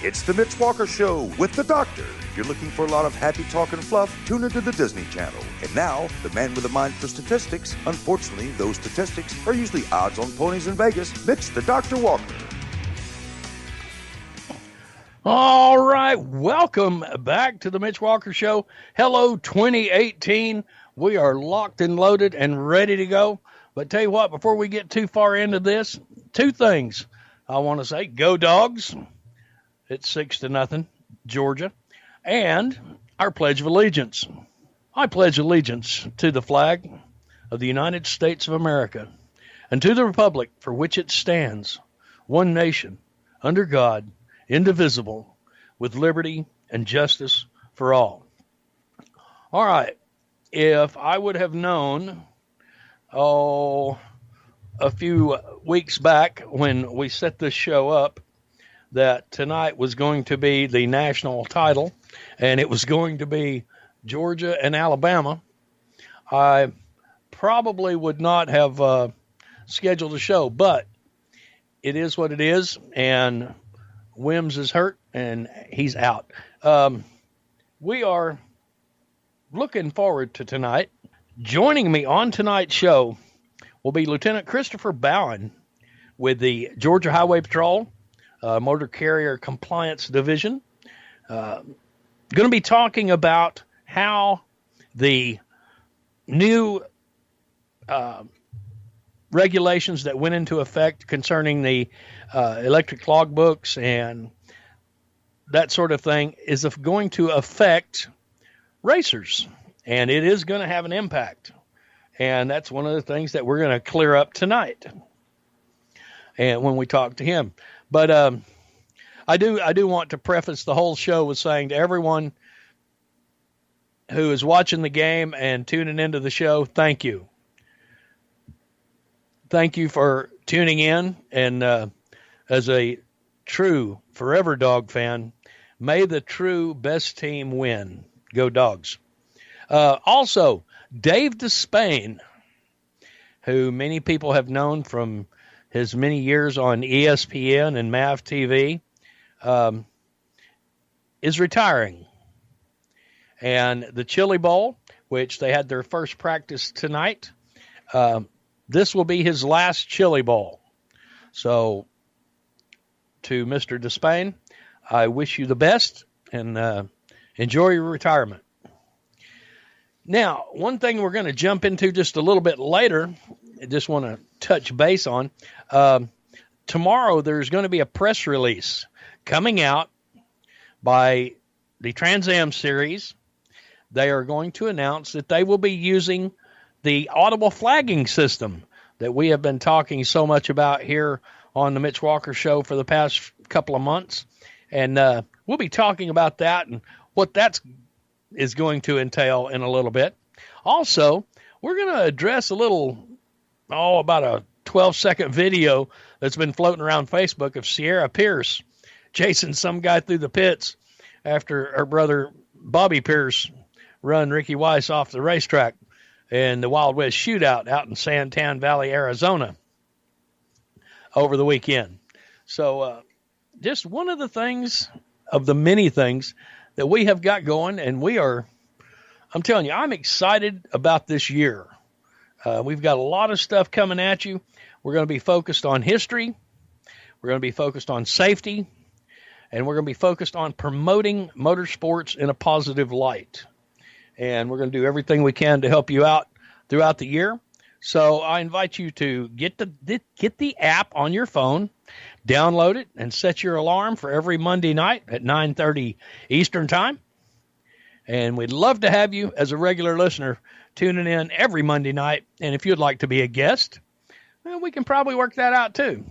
It's the Mitch Walker Show with the Doctor. If you're looking for a lot of happy talk and fluff, tune into the Disney Channel. And now, the man with a mind for statistics. Unfortunately, those statistics are usually odds on ponies in Vegas. Mitch the Dr. Walker. All right, welcome back to the Mitch Walker Show. Hello, 2018. We are locked and loaded and ready to go. But tell you what, before we get too far into this, two things I want to say. Go Dogs. It's 6-0, Georgia. And our Pledge of Allegiance. I pledge allegiance to the flag of the United States of America and to the republic for which it stands, one nation, under God, indivisible, with liberty and justice for all. All right. If I would have known, a few weeks back when we set this show up, that tonight was going to be the national title and it was going to be Georgia and Alabama, I probably would not have scheduled a show, but it is what it is, and Wims is hurt and he's out. We are looking forward to tonight. Joining me on tonight's show will be Lieutenant Christopher Bowen with the Georgia Highway Patrol Motor Carrier Compliance Division. Going to be talking about how the new regulations that went into effect concerning the electric logbooks and that sort of thing is going to affect racers, and it is going to have an impact. And that's one of the things that we're going to clear up tonight and when we talk to him. But I do want to preface the whole show with saying to everyone who is watching the game and tuning into the show, thank you. Thank you for tuning in. And as a true Forever Dog fan, may the true best team win. Go Dogs. Also, Dave Despain, who many people have known from his many years on ESPN and MAV TV, is retiring. And the Chili Bowl, which they had their first practice tonight, this will be his last Chili Bowl. So to Mr. Despain, I wish you the best and enjoy your retirement. Now, one thing we're going to jump into just a little bit later, I just want to touch base on. Tomorrow there's going to be a press release coming out by the Trans Am Series. They are going to announce that they will be using the audible flagging system that we have been talking so much about here on the Mitch Walker Show for the past couple of months. And we'll be talking about that and what that is going to entail in a little bit. Also, we're going to address a little, about a 12-second video that's been floating around Facebook of Sierra Pierce chasing some guy through the pits after her brother Bobby Pierce run Ricky Weiss off the racetrack in the Wild West Shootout out in Santan Valley, Arizona over the weekend. So just one of the things of the many things that we have got going, and I'm telling you, I'm excited about this year. We've got a lot of stuff coming at you. We're going to be focused on history. We're going to be focused on safety. And we're going to be focused on promoting motorsports in a positive light. And we're going to do everything we can to help you out throughout the year. So I invite you to get the app on your phone, download it, and set your alarm for every Monday night at 9:30 Eastern Time. And we'd love to have you as a regular listener tuning in every Monday night. And if you'd like to be a guest, well, we can probably work that out too.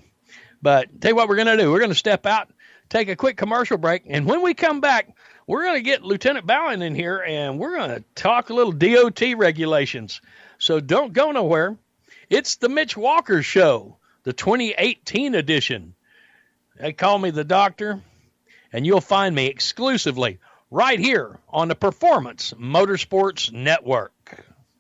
But tell you what we're going to do. We're going to step out, take a quick commercial break. And when we come back, we're going to get Lieutenant Bowen in here, and we're going to talk a little DOT regulations. So don't go nowhere. It's the Mitch Walker Show, the 2018 edition. They call me the Doctor, and you'll find me exclusively right here on the Performance Motorsports Network.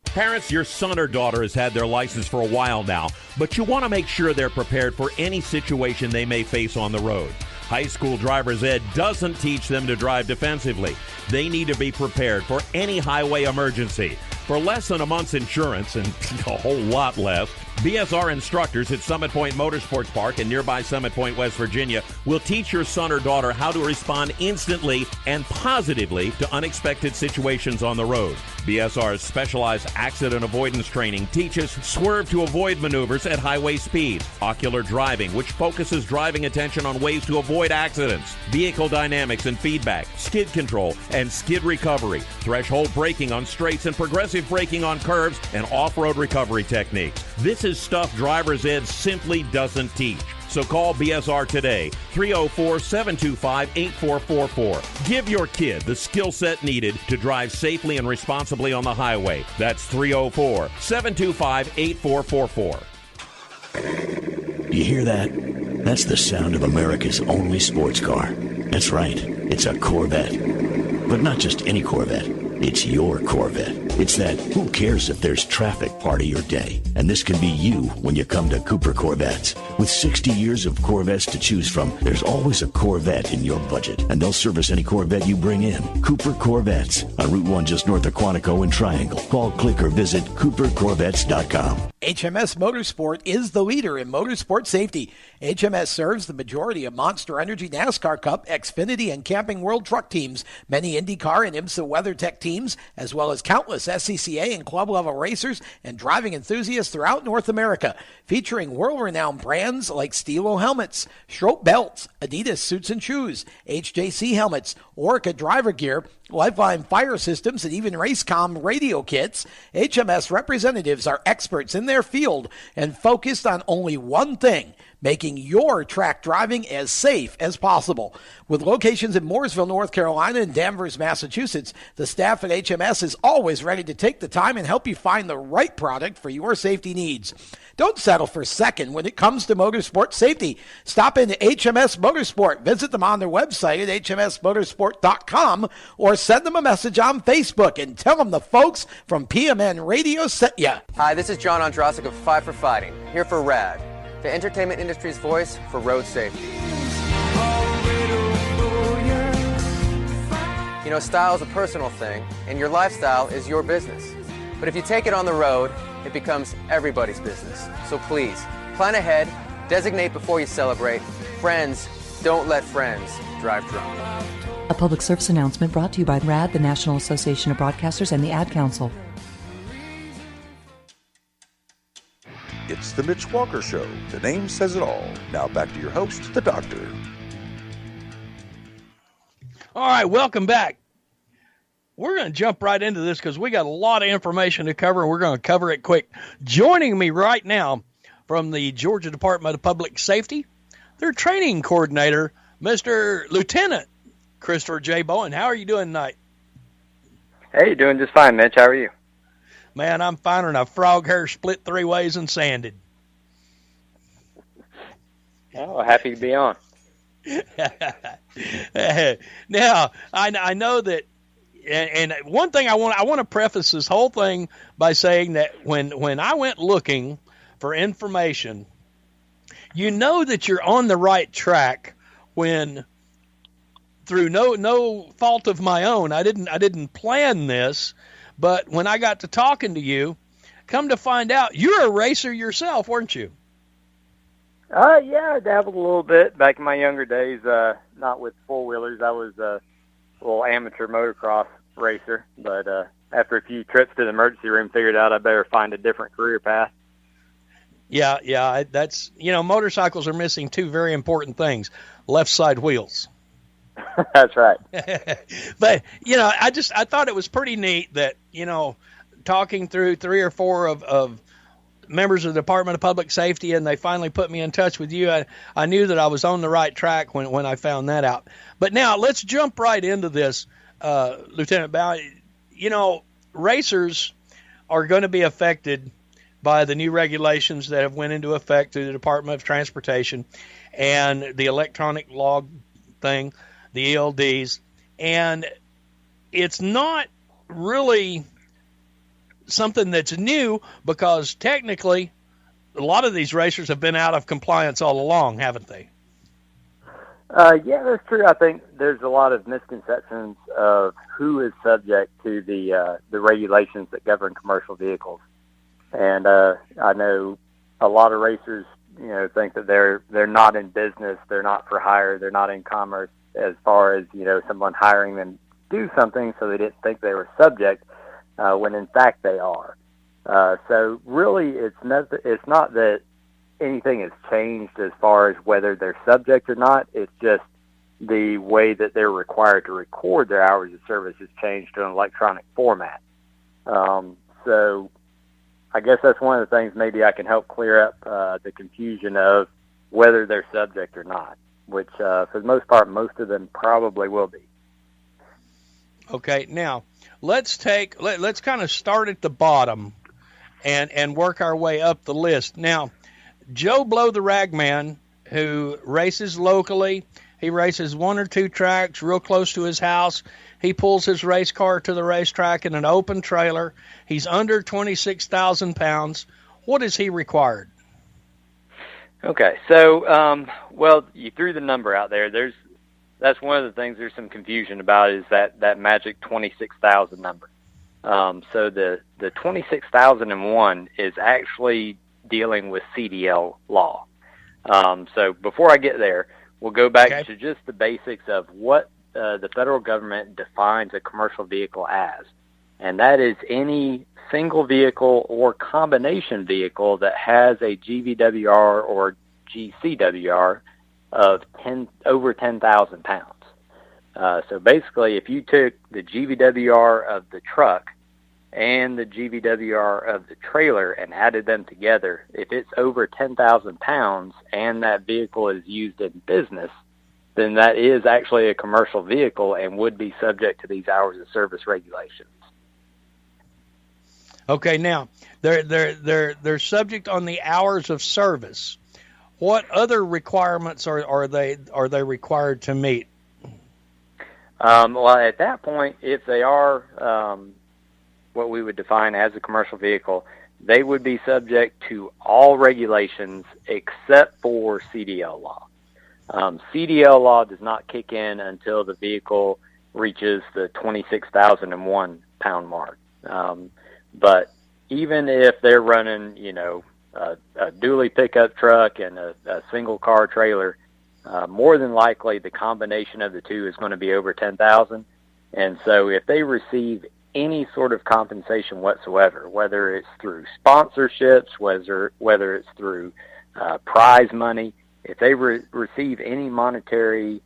Parents, your son or daughter has had their license for a while now, but you want to make sure they're prepared for any situation they may face on the road. High school driver's ed doesn't teach them to drive defensively. They need to be prepared for any highway emergency. For less than a month's insurance, and a whole lot less, BSR instructors at Summit Point Motorsports Park in nearby Summit Point, West Virginia, will teach your son or daughter how to respond instantly and positively to unexpected situations on the road. BSR's specialized accident avoidance training teaches swerve to avoid maneuvers at highway speeds, ocular driving, which focuses driving attention on ways to avoid accidents, vehicle dynamics and feedback, skid control and skid recovery, threshold braking on straights and progressive braking on curves, and off-road recovery techniques. This is stuff driver's ed simply doesn't teach. So call BSR today, 304-725-8444. Give your kid the skill set needed to drive safely and responsibly on the highway. That's 304-725-8444. You hear that? That's the sound of America's only sports car. That's right, it's a Corvette. But not just any Corvette. It's your Corvette. It's that who cares if there's traffic part of your day. And this can be you when you come to Cooper Corvettes. With 60 years of Corvettes to choose from, there's always a Corvette in your budget. And they'll service any Corvette you bring in. Cooper Corvettes on Route 1 just north of Quantico and Triangle. Call, click, or visit CooperCorvettes.com. HMS Motorsport is the leader in motorsport safety. HMS serves the majority of Monster Energy NASCAR Cup, Xfinity, and Camping World Truck teams, many IndyCar and IMSA WeatherTech teams, as well as countless SCCA and club-level racers and driving enthusiasts throughout North America, featuring world-renowned brands like Stilo helmets, Schroep belts, Adidas suits and shoes, HJC helmets, Orca driver gear, Lifeline fire systems, and even Racecom radio kits. HMS representatives are experts in their field and focused on only one thing: making your track driving as safe as possible. With locations in Mooresville, North Carolina, and Danvers, Massachusetts, the staff at HMS is always ready to take the time and help you find the right product for your safety needs. Don't settle for second when it comes to motorsport safety. Stop into HMS Motorsport. Visit them on their website at hmsmotorsport.com or send them a message on Facebook and tell them the folks from PMN Radio sent you. Hi, this is John Ondrasik of Five for Fighting, here for RAD, the entertainment industry's voice for road safety. You know, style is a personal thing, and your lifestyle is your business. But if you take it on the road, it becomes everybody's business. So please, plan ahead, designate before you celebrate. Friends, don't let friends drive drunk. A public service announcement brought to you by RAD, the National Association of Broadcasters, and the Ad Council. It's the Mitch Walker Show. The name says it all. Now back to your host, the Doctor. All right, welcome back. We're going to jump right into this because we got a lot of information to cover, and we're going to cover it quick. Joining me right now from the Georgia Department of Public Safety, their training coordinator, Mr. Lieutenant Christopher J. Bowen. How are you doing tonight? Hey, doing just fine, Mitch. How are you? Man, I'm finding a frog hair split three ways and sanded. Oh, happy to be on. Now, I know that, and one thing I want to preface this whole thing by saying that when I went looking for information, you know that you're on the right track when, through no fault of my own, I didn't plan this, but when I got to talking to you, come to find out you're a racer yourself, weren't you? Yeah, I dabbled a little bit back in my younger days, not with four-wheelers. I was a little amateur motocross racer, but after a few trips to the emergency room, figured out I better find a different career path. Yeah, that's, motorcycles are missing two very important things: left side wheels. That's right. But, I thought it was pretty neat that, talking through three or four of members of the Department of Public Safety, and they finally put me in touch with you. I knew that I was on the right track when I found that out. But now let's jump right into this, Lieutenant Bowen. Racers are going to be affected by the new regulations that have went into effect through the Department of Transportation and the electronic log thing, the ELDs. And it's not really something that's new, because technically a lot of these racers have been out of compliance all along, haven't they? Yeah, that's true. I think there's a lot of misconceptions of who is subject to the regulations that govern commercial vehicles. And I know a lot of racers, think that they're not in business, they're not for hire, they're not in commerce as far as, someone hiring them to do something, so they didn't think they were subject when in fact they are. So really it's not that anything has changed as far as whether they're subject or not. It's just the way that they're required to record their hours of service has changed to an electronic format. So I guess that's one of the things maybe I can help clear up the confusion of whether they're subject or not, which for the most part, most of them probably will be. Okay, now let's kind of start at the bottom and work our way up the list. Now, Joe Blow the Ragman, who races locally, he races one or two tracks real close to his house. He pulls his race car to the racetrack in an open trailer. He's under 26,000 pounds. What is he required? Okay, so, well, you threw the number out there. That's one of the things there's some confusion about is that magic 26,000 number. So the 26,001 is actually dealing with CDL law. So before I get there, we'll go back to just the basics of what the federal government defines a commercial vehicle as. And that is any single vehicle or combination vehicle that has a GVWR or GCWR of over 10,000 pounds. So basically, if you took the GVWR of the truck and the GVWR of the trailer and added them together, if it's over 10,000 pounds and that vehicle is used in business, then that is actually a commercial vehicle and would be subject to these hours of service regulations. Okay, now they're subject on the hours of service. What other requirements are they required to meet? Well, at that point, if they are what we would define as a commercial vehicle, they would be subject to all regulations except for CDL law. CDL law does not kick in until the vehicle reaches the 26,001 pound mark. But even if they're running, a dually pickup truck and a single car trailer, more than likely the combination of the two is going to be over 10,000. And so if they receive any sort of compensation whatsoever, whether it's through sponsorships, whether it's through prize money, if they receive any monetary,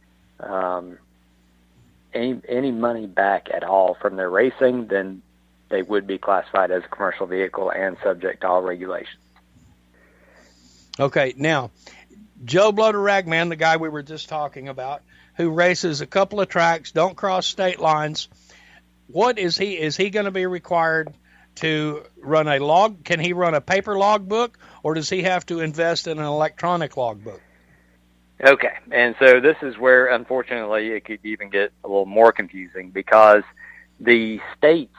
any money back at all from their racing, then they would be classified as a commercial vehicle and subject to all regulations. Okay, now, Joe Blow the Ragman, the guy we were just talking about, who races a couple of tracks, don't cross state lines, what is he? Is he going to be required to run a log? Can he run a paper logbook, or does he have to invest in an electronic logbook? Okay, and so this is where, unfortunately, it could even get a little more confusing because the states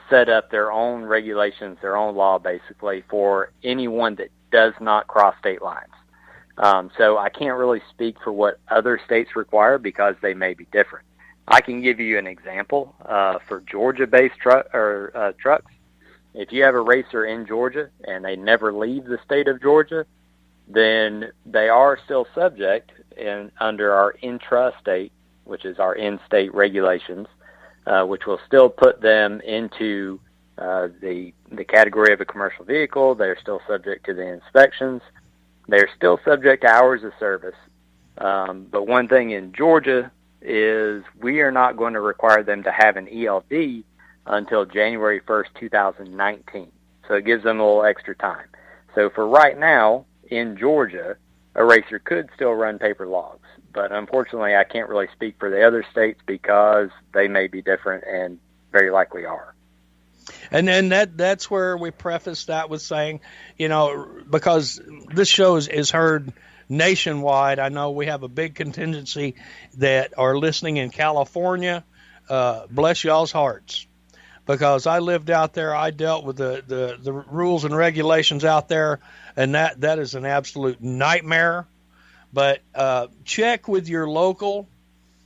set up their own regulations, their own law, basically, for anyone that does not cross state lines. So I can't really speak for what other states require because they may be different. I can give you an example for Georgia-based trucks. If you have a racer in Georgia and they never leave the state of Georgia, then they are still subject under our intrastate, which is our in-state regulations, which will still put them into the category of a commercial vehicle. They're still subject to the inspections. They're still subject to hours of service. But one thing in Georgia is we are not going to require them to have an ELD until January 1st, 2019. So it gives them a little extra time. So for right now, in Georgia, a racer could still run paper logs. But unfortunately, I can't really speak for the other states because they may be different and very likely are. And then that's where we preface that with saying, because this show is heard nationwide. I know we have a big contingency that are listening in California. Bless y'all's hearts. Because I lived out there, I dealt with the rules and regulations out there, and that is an absolute nightmare. But check with your local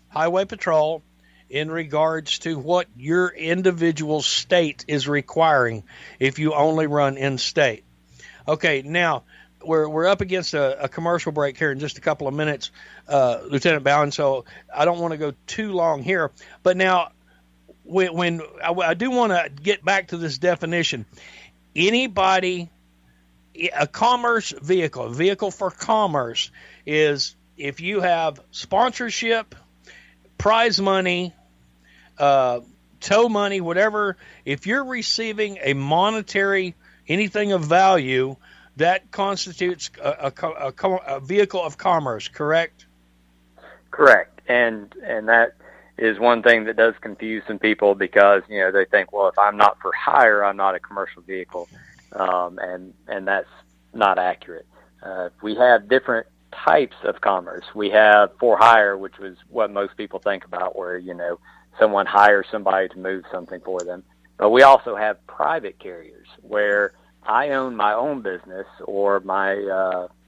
highway patrol in regards to what your individual state is requiring if you only run in-state. Okay, now we're up against a commercial break here in just a couple of minutes, Lieutenant Bowen, so I don't want to go too long here. But now, when I do want to get back to this definition, anybody, a commerce vehicle, a vehicle for commerce, is if you have sponsorship, prize money, tow money, whatever, if you're receiving a monetary, anything of value, that constitutes a vehicle of commerce, correct? Correct. And that is one thing that does confuse some people because, they think, well, if I'm not for hire, I'm not a commercial vehicle. And that's not accurate. We have different types of commerce. We have for hire, which was what most people think about, where, someone hires somebody to move something for them. But we also have private carriers where I own my own business or my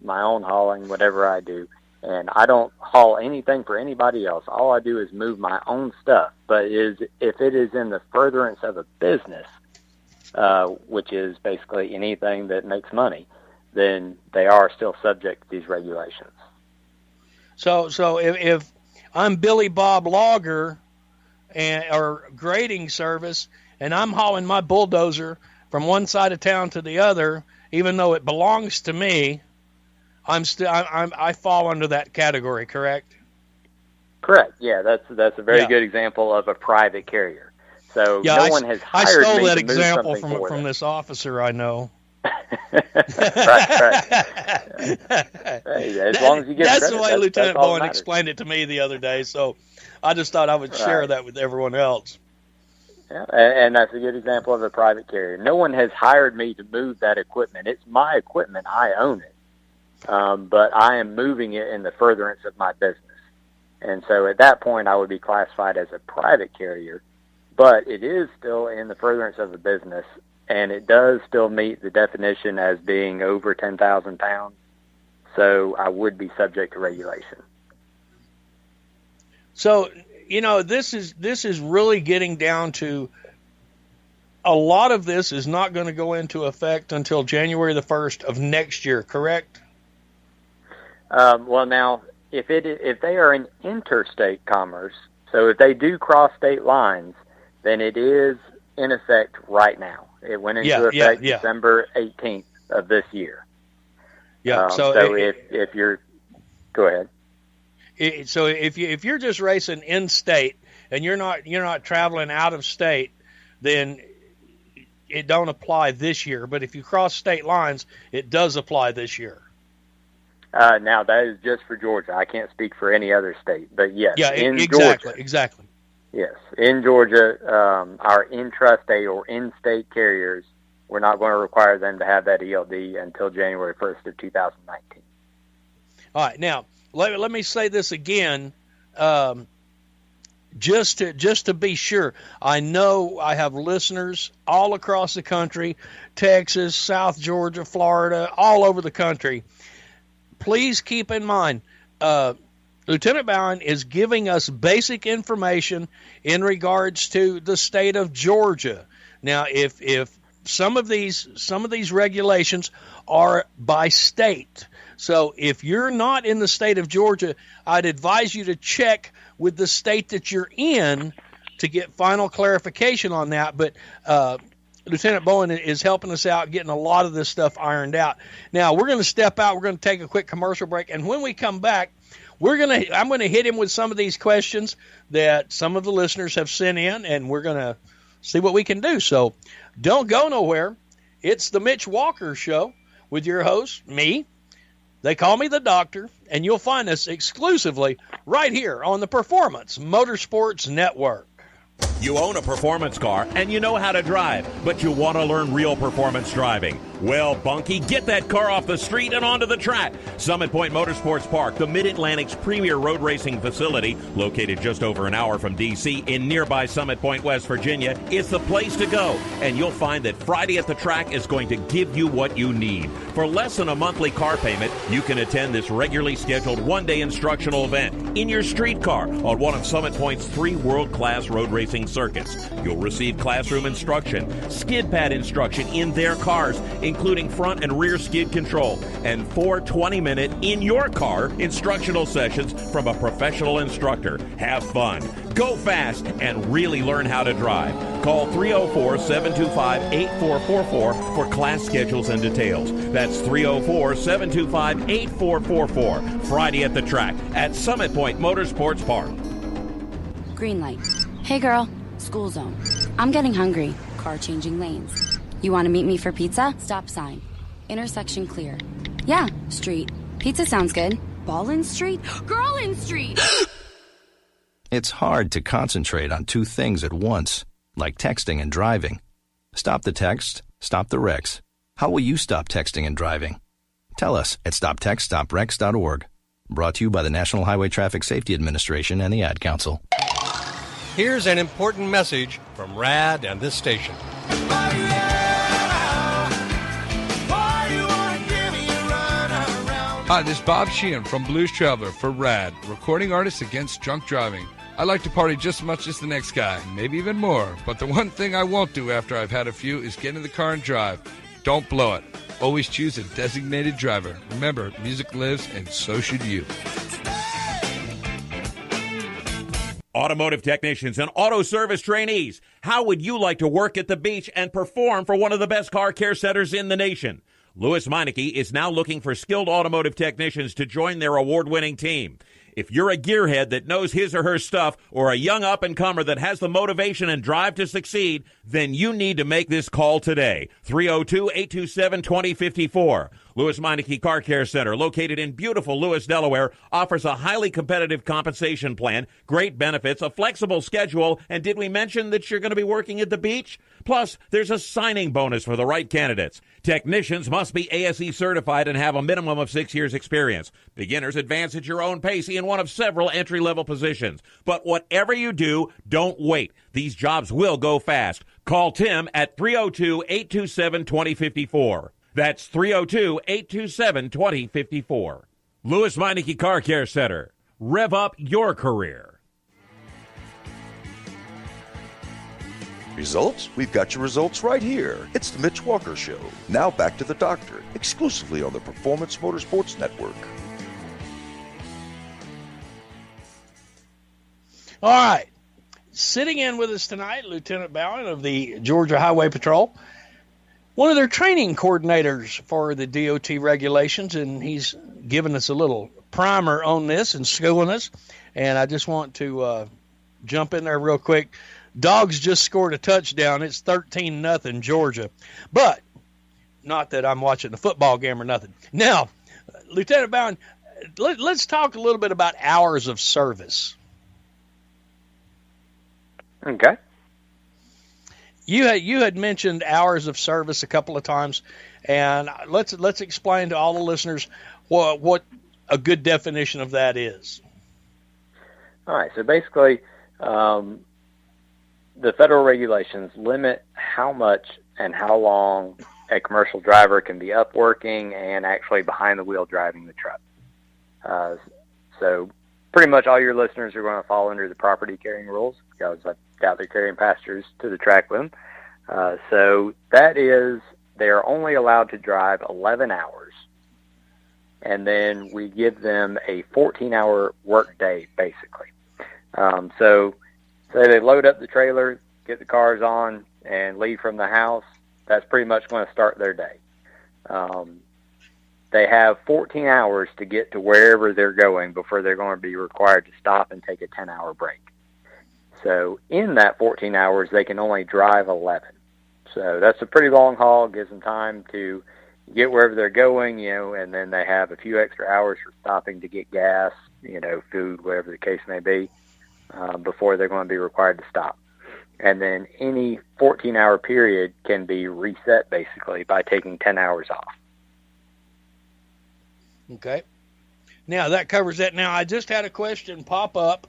own hauling, whatever I do, and I don't haul anything for anybody else. All I do is move my own stuff. But if it is in the furtherance of a business, which is basically anything that makes money, then they are still subject to these regulations. So if I'm Billy Bob Logger or grading service, and I'm hauling my bulldozer from one side of town to the other, even though it belongs to me, I fall under that category, correct? Correct. Yeah, that's a very good example of a private carrier. So no one has hired me to move something for them. I stole that example from this officer I know. right. Hey, as long as you get that's credit, the way Lieutenant Bowen explained it to me the other day. So I just thought I would share that with everyone else. Yeah, and that's a good example of a private carrier. No one has hired me to move that equipment. It's my equipment. I own it. But I am moving it in the furtherance of my business. And so at that point, I would be classified as a private carrier. But it is still in the furtherance of a business, and it does still meet the definition as being over 10,000 pounds. So I would be subject to regulation. So, this is really getting down to a lot of this is not going to go into effect until January the 1st of next year, correct? Well, now, if they are in interstate commerce, so if they do cross state lines, then it is in effect right now. It went into effect December 18th of this year. Yeah. If you're, go ahead. So if you're just racing in state and you're not traveling out of state, then it don't apply this year. But if you cross state lines, it does apply this year. Now that is just for Georgia. I can't speak for any other state, but yes, exactly. Yes, in Georgia, our intrastate or in-state carriers, we're not going to require them to have that ELD until January 1st of 2019. All right, now let me say this again, just to be sure. I know I have listeners all across the country, Texas, South Georgia, Florida, all over the country. Please keep in mind, Lieutenant Bowen is giving us basic information in regards to the state of Georgia. Now, if some of these regulations are by state, so if you're not in the state of Georgia, I'd advise you to check with the state that you're in to get final clarification on that. But Lieutenant Bowen is helping us out, getting a lot of this stuff ironed out. Now, we're going to step out. We're going to take a quick commercial break. And when we come back, I'm going to hit him with some of these questions that some of the listeners have sent in, and we're going to see what we can do. So don't go nowhere. It's the Mitch Walker Show with your host, me. They call me the Doctor, and you'll find us exclusively right here on the Performance Motorsports Network. You own a performance car and you know how to drive, but you want to learn real performance driving. Well, Bunky, get that car off the street and onto the track. Summit Point Motorsports Park, the Mid-Atlantic's premier road racing facility, located just over an hour from D.C. in nearby Summit Point, West Virginia, is the place to go. And you'll find that Friday at the track is going to give you what you need. For less than a monthly car payment, you can attend this regularly scheduled one-day instructional event in your street car on one of Summit Point's 3 world-class road racing circuits. You'll receive classroom instruction, skid pad instruction in their cars, including front and rear skid control, and 4 20-minute in-your-car instructional sessions from a professional instructor. Have fun, go fast, and really learn how to drive. Call 304-725-8444 for class schedules and details. That's 304-725-8444. Friday at the track at Summit Point Motorsports Park. Green light. Hey girl, school zone. I'm getting hungry. Car changing lanes. You want to meet me for pizza? Stop sign. Intersection clear. Yeah, street. Pizza sounds good. Ball in street? Girl in street! It's hard to concentrate on 2 things at once, like texting and driving. Stop the text, stop the wrecks. How will you stop texting and driving? Tell us at stoptextstopwrecks.org. Brought to you by the National Highway Traffic Safety Administration and the Ad Council. Here's an important message from RAD and this station. Hi, this is Bob Sheehan from Blues Traveler for RAD, Recording Artists Against Drunk Driving. I like to party just as much as the next guy, maybe even more. But the one thing I won't do after I've had a few is get in the car and drive. Don't blow it. Always choose a designated driver. Remember, music lives, and so should you. Automotive technicians and auto service trainees, how would you like to work at the beach and perform for one of the best car care centers in the nation? Louis Meineke is now looking for skilled automotive technicians to join their award-winning team. If you're a gearhead that knows his or her stuff, or a young up-and-comer that has the motivation and drive to succeed, then you need to make this call today. 302-827-2054. Louis Meineke Car Care Center, located in beautiful Lewis, Delaware, offers a highly competitive compensation plan, great benefits, a flexible schedule, and did we mention that you're going to be working at the beach? Plus, there's a signing bonus for the right candidates. Technicians must be ASE certified and have a minimum of 6 years experience. Beginners advance at your own pace in one of several entry-level positions. But whatever you do, don't wait. These jobs will go fast. Call Tim at 302-827-2054. That's 302-827-2054. Louis Meineke Car Care Center. Rev up your career. Results? We've got your results right here. It's the Mitch Walker Show. Now back to the doctor, exclusively on the Performance Motorsports Network. All right. Sitting in with us tonight, Lieutenant Bowen of the Georgia Highway Patrol, one of their training coordinators for the DOT regulations, and he's given us a little primer on this and schooling us. And I just want to jump in there real quick. Dogs just scored a touchdown. It's 13-0 Georgia. But not that I'm watching the football game or nothing. Now, Lieutenant Bowen, let's talk a little bit about hours of service. Okay. You had mentioned hours of service a couple of times, and let's explain to all the listeners what a good definition of that is. All right. So basically, the federal regulations limit how much and how long a commercial driver can be up working and actually behind the wheel driving the truck. So pretty much all your listeners are going to fall under the property carrying rules because I doubt they're carrying passengers to the track with them. So that is, they are only allowed to drive 11 hours. And then we give them a 14-hour work day, basically. So say they load up the trailer, get the cars on, and leave from the house. That's pretty much going to start their day. They have 14 hours to get to wherever they're going before they're going to be required to stop and take a 10-hour break. So in that 14 hours, they can only drive 11. So that's a pretty long haul. Gives them time to get wherever they're going, and then they have a few extra hours for stopping to get gas, food, whatever the case may be, before they're going to be required to stop. and then any 14-hour period can be reset basically by taking 10 hours off. Okay. Now, that covers that. Now, I just had a question pop up,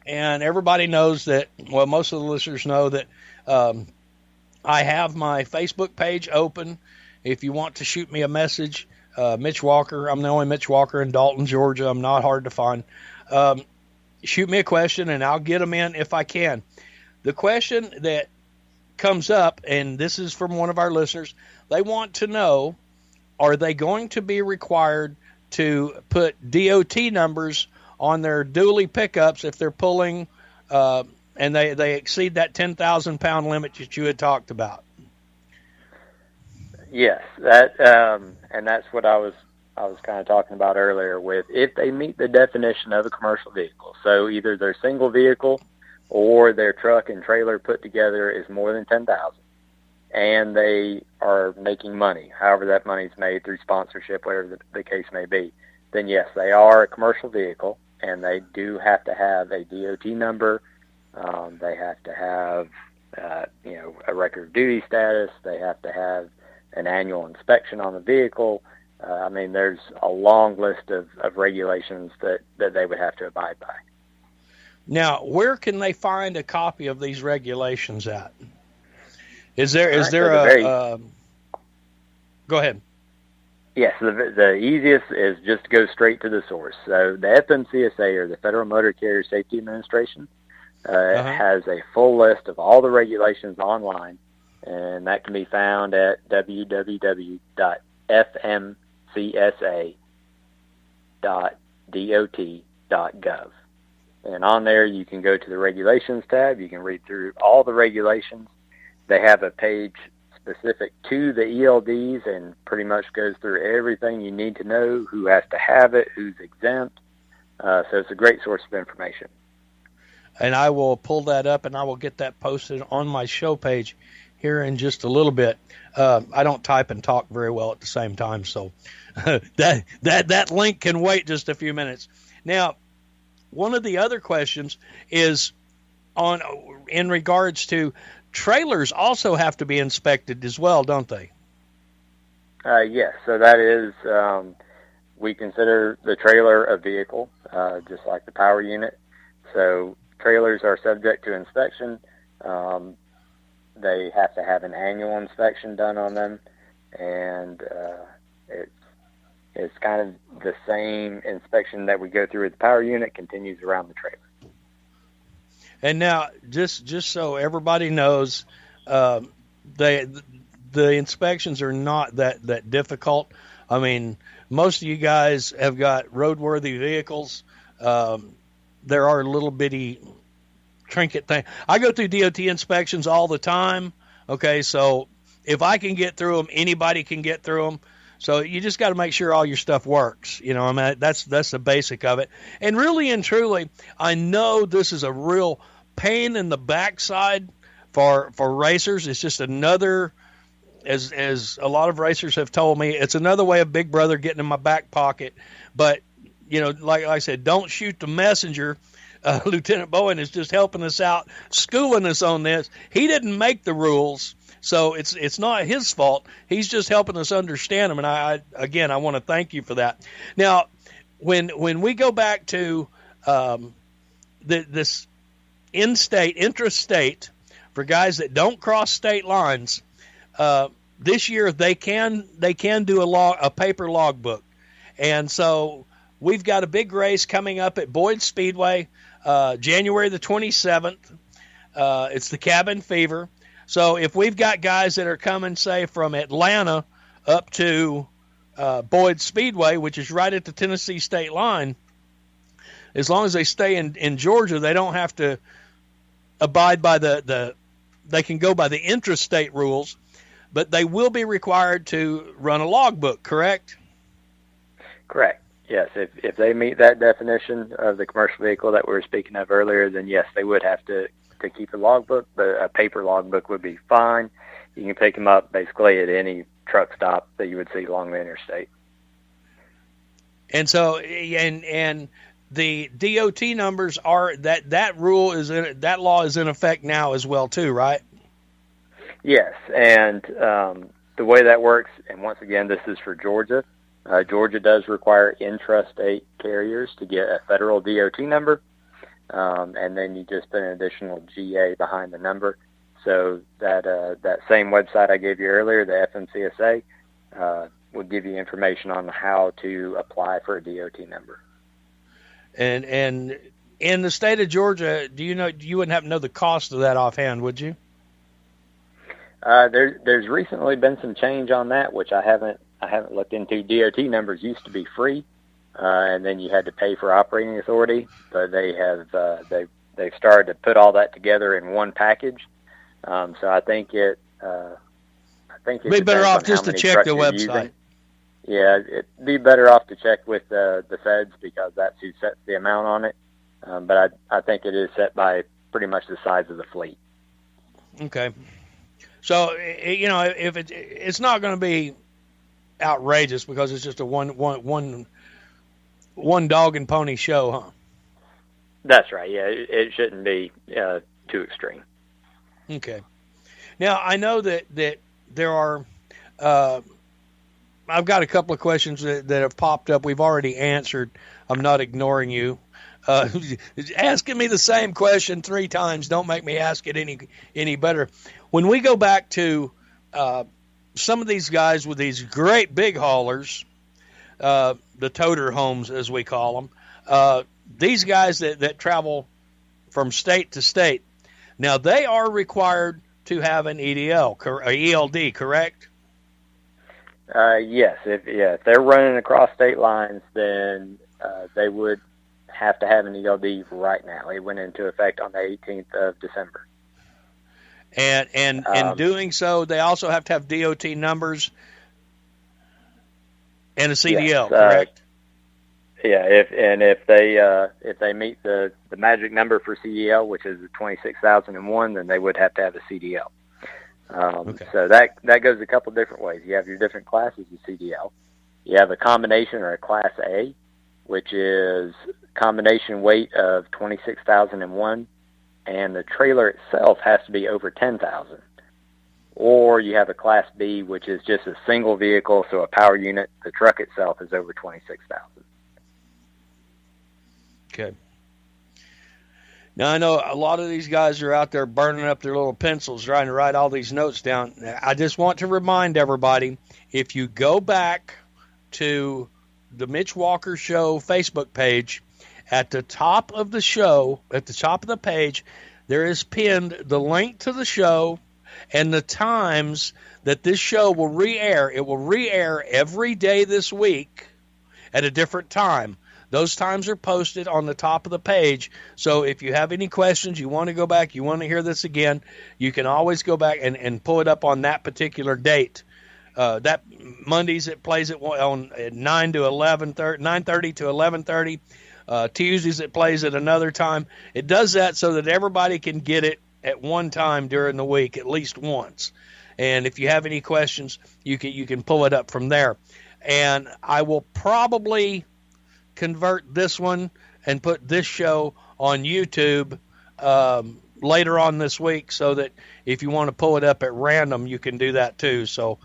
and everybody knows that, well, most of the listeners know that I have my Facebook page open. If you want to shoot me a message, Mitch Walker, I'm the only Mitch Walker in Dalton, Georgia. I'm not hard to find. Shoot me a question, and I'll get them in if I can. The question that comes up, and this is from one of our listeners, they want to know, are they going to be required to put DOT numbers on their dually pickups if they're pulling and they exceed that 10,000-pound limit that you had talked about? Yes, that and that's what I was kind of talking about earlier with if they meet the definition of a commercial vehicle. So either their single vehicle or their truck and trailer put together is more than 10,000, and they are making money, however that money is made through sponsorship, whatever the case may be, then yes, they are a commercial vehicle, and they do have to have a DOT number. They have to have, a record of duty status. They have to have an annual inspection on the vehicle. There's a long list of regulations that they would have to abide by. Now, where can they find a copy of these regulations at? Is there go ahead. Yes, the easiest is just to go straight to the source. So the FMCSA, or the Federal Motor Carrier Safety Administration, has a full list of all the regulations online, and that can be found at www.fmcsa.dot.gov. And on there, you can go to the regulations tab. You can read through all the regulations. They have a page specific to the ELDs and pretty much goes through everything you need to know, who has to have it, who's exempt. So it's a great source of information. And I will pull that up, and I will get that posted on my show page here in just a little bit. I don't type and talk very well at the same time, so that link can wait just a few minutes. Now, one of the other questions is in regards to trailers also have to be inspected as well, don't they? Yes. So that is, we consider the trailer a vehicle, just like the power unit. So trailers are subject to inspection. They have to have an annual inspection done on them, and it's kind of the same inspection that we go through with the power unit continues around the trailer. And now, just so everybody knows, the inspections are not that difficult. I mean, most of you guys have got roadworthy vehicles. There are little bitty trinket things. I go through DOT inspections all the time. Okay, so if I can get through them, anybody can get through them. So you just got to make sure all your stuff works. That's the basic of it. And really and truly, I know this is a real pain in the backside for racers. It's just another, as a lot of racers have told me, it's another way of Big Brother getting in my back pocket. But, like I said, don't shoot the messenger. Lieutenant Bowen is just helping us out, schooling us on this. He didn't make the rules. So it's not his fault. He's just helping us understand them, and I want to thank you for that. Now, when we go back to this intrastate for guys that don't cross state lines, this year they can do a paper logbook, and so we've got a big race coming up at Boyd Speedway, January the 27th. It's the Cabin Fever. So if we've got guys that are coming, say, from Atlanta up to Boyd Speedway, which is right at the Tennessee state line, as long as they stay in Georgia, they don't have to abide by they can go by the intrastate rules, but they will be required to run a logbook, correct? Correct. Yes. If they meet that definition of the commercial vehicle that we were speaking of earlier, then yes, they would have to keep a logbook, but a paper logbook would be fine. You can pick them up basically at any truck stop that you would see along the interstate. And so, and the DOT numbers are that rule is that law is in effect now as well too, right? Yes, and the way that works, and once again, this is for Georgia. Georgia does require intrastate carriers to get a federal DOT number, and then you just put an additional GA behind the number. So that same website I gave you earlier, the FMCSA, will give you information on how to apply for a DOT number. And in the state of Georgia, you wouldn't happen to know the cost of that offhand, would you? There's recently been some change on that, which I haven't looked into. DOT numbers used to be free, and then you had to pay for operating authority. But they have they've started to put all that together in one package. So I think it be better off just to check the website. Yeah, it'd be better off to check with the feds, because that's who sets the amount on it. But I think it is set by pretty much the size of the fleet. Okay. So, if it's not going to be outrageous because it's just a one dog and pony show, huh? That's right. Yeah, it shouldn't be too extreme. Okay. Now, I know that there are I've got a couple of questions that have popped up. We've already answered. I'm not ignoring you. Asking me the same question 3 times don't make me ask it any better. When we go back to some of these guys with these great big haulers, the toter homes as we call them, these guys that travel from state to state, now they are required to have an ELD, correct? Yes. If they're running across state lines, then they would have to have an ELD right now. It went into effect on the 18th of December. And in doing so, they also have to have DOT numbers and a CDL, yes, correct? Yeah, if they meet the magic number for CDL, which is 26,001, then they would have to have a CDL. Okay. So that goes a couple different ways. You have your different classes of CDL. You have a combination or a Class A, which is combination weight of 26,001, and the trailer itself has to be over 10,000. Or you have a Class B, which is just a single vehicle, so a power unit. The truck itself is over 26,000. Okay. Now, I know a lot of these guys are out there burning up their little pencils trying to write all these notes down. I just want to remind everybody, if you go back to the Mitch Walker Show Facebook page, at the top of the show, at the top of the page, there is pinned the link to the show and the times that this show will re-air. It will re-air every day this week at a different time. Those times are posted on the top of the page. So if you have any questions, you want to go back, you want to hear this again, you can always go back and pull it up on that particular date. That Mondays it plays it on at 9 to 11:30, 9:30 to 11:30. Tuesdays it plays at another time. It does that so that everybody can get it at one time during the week, at least once. And if you have any questions, you can pull it up from there. And I will probably convert this one and put this show on YouTube later on this week, so that if you want to pull it up at random, you can do that too. So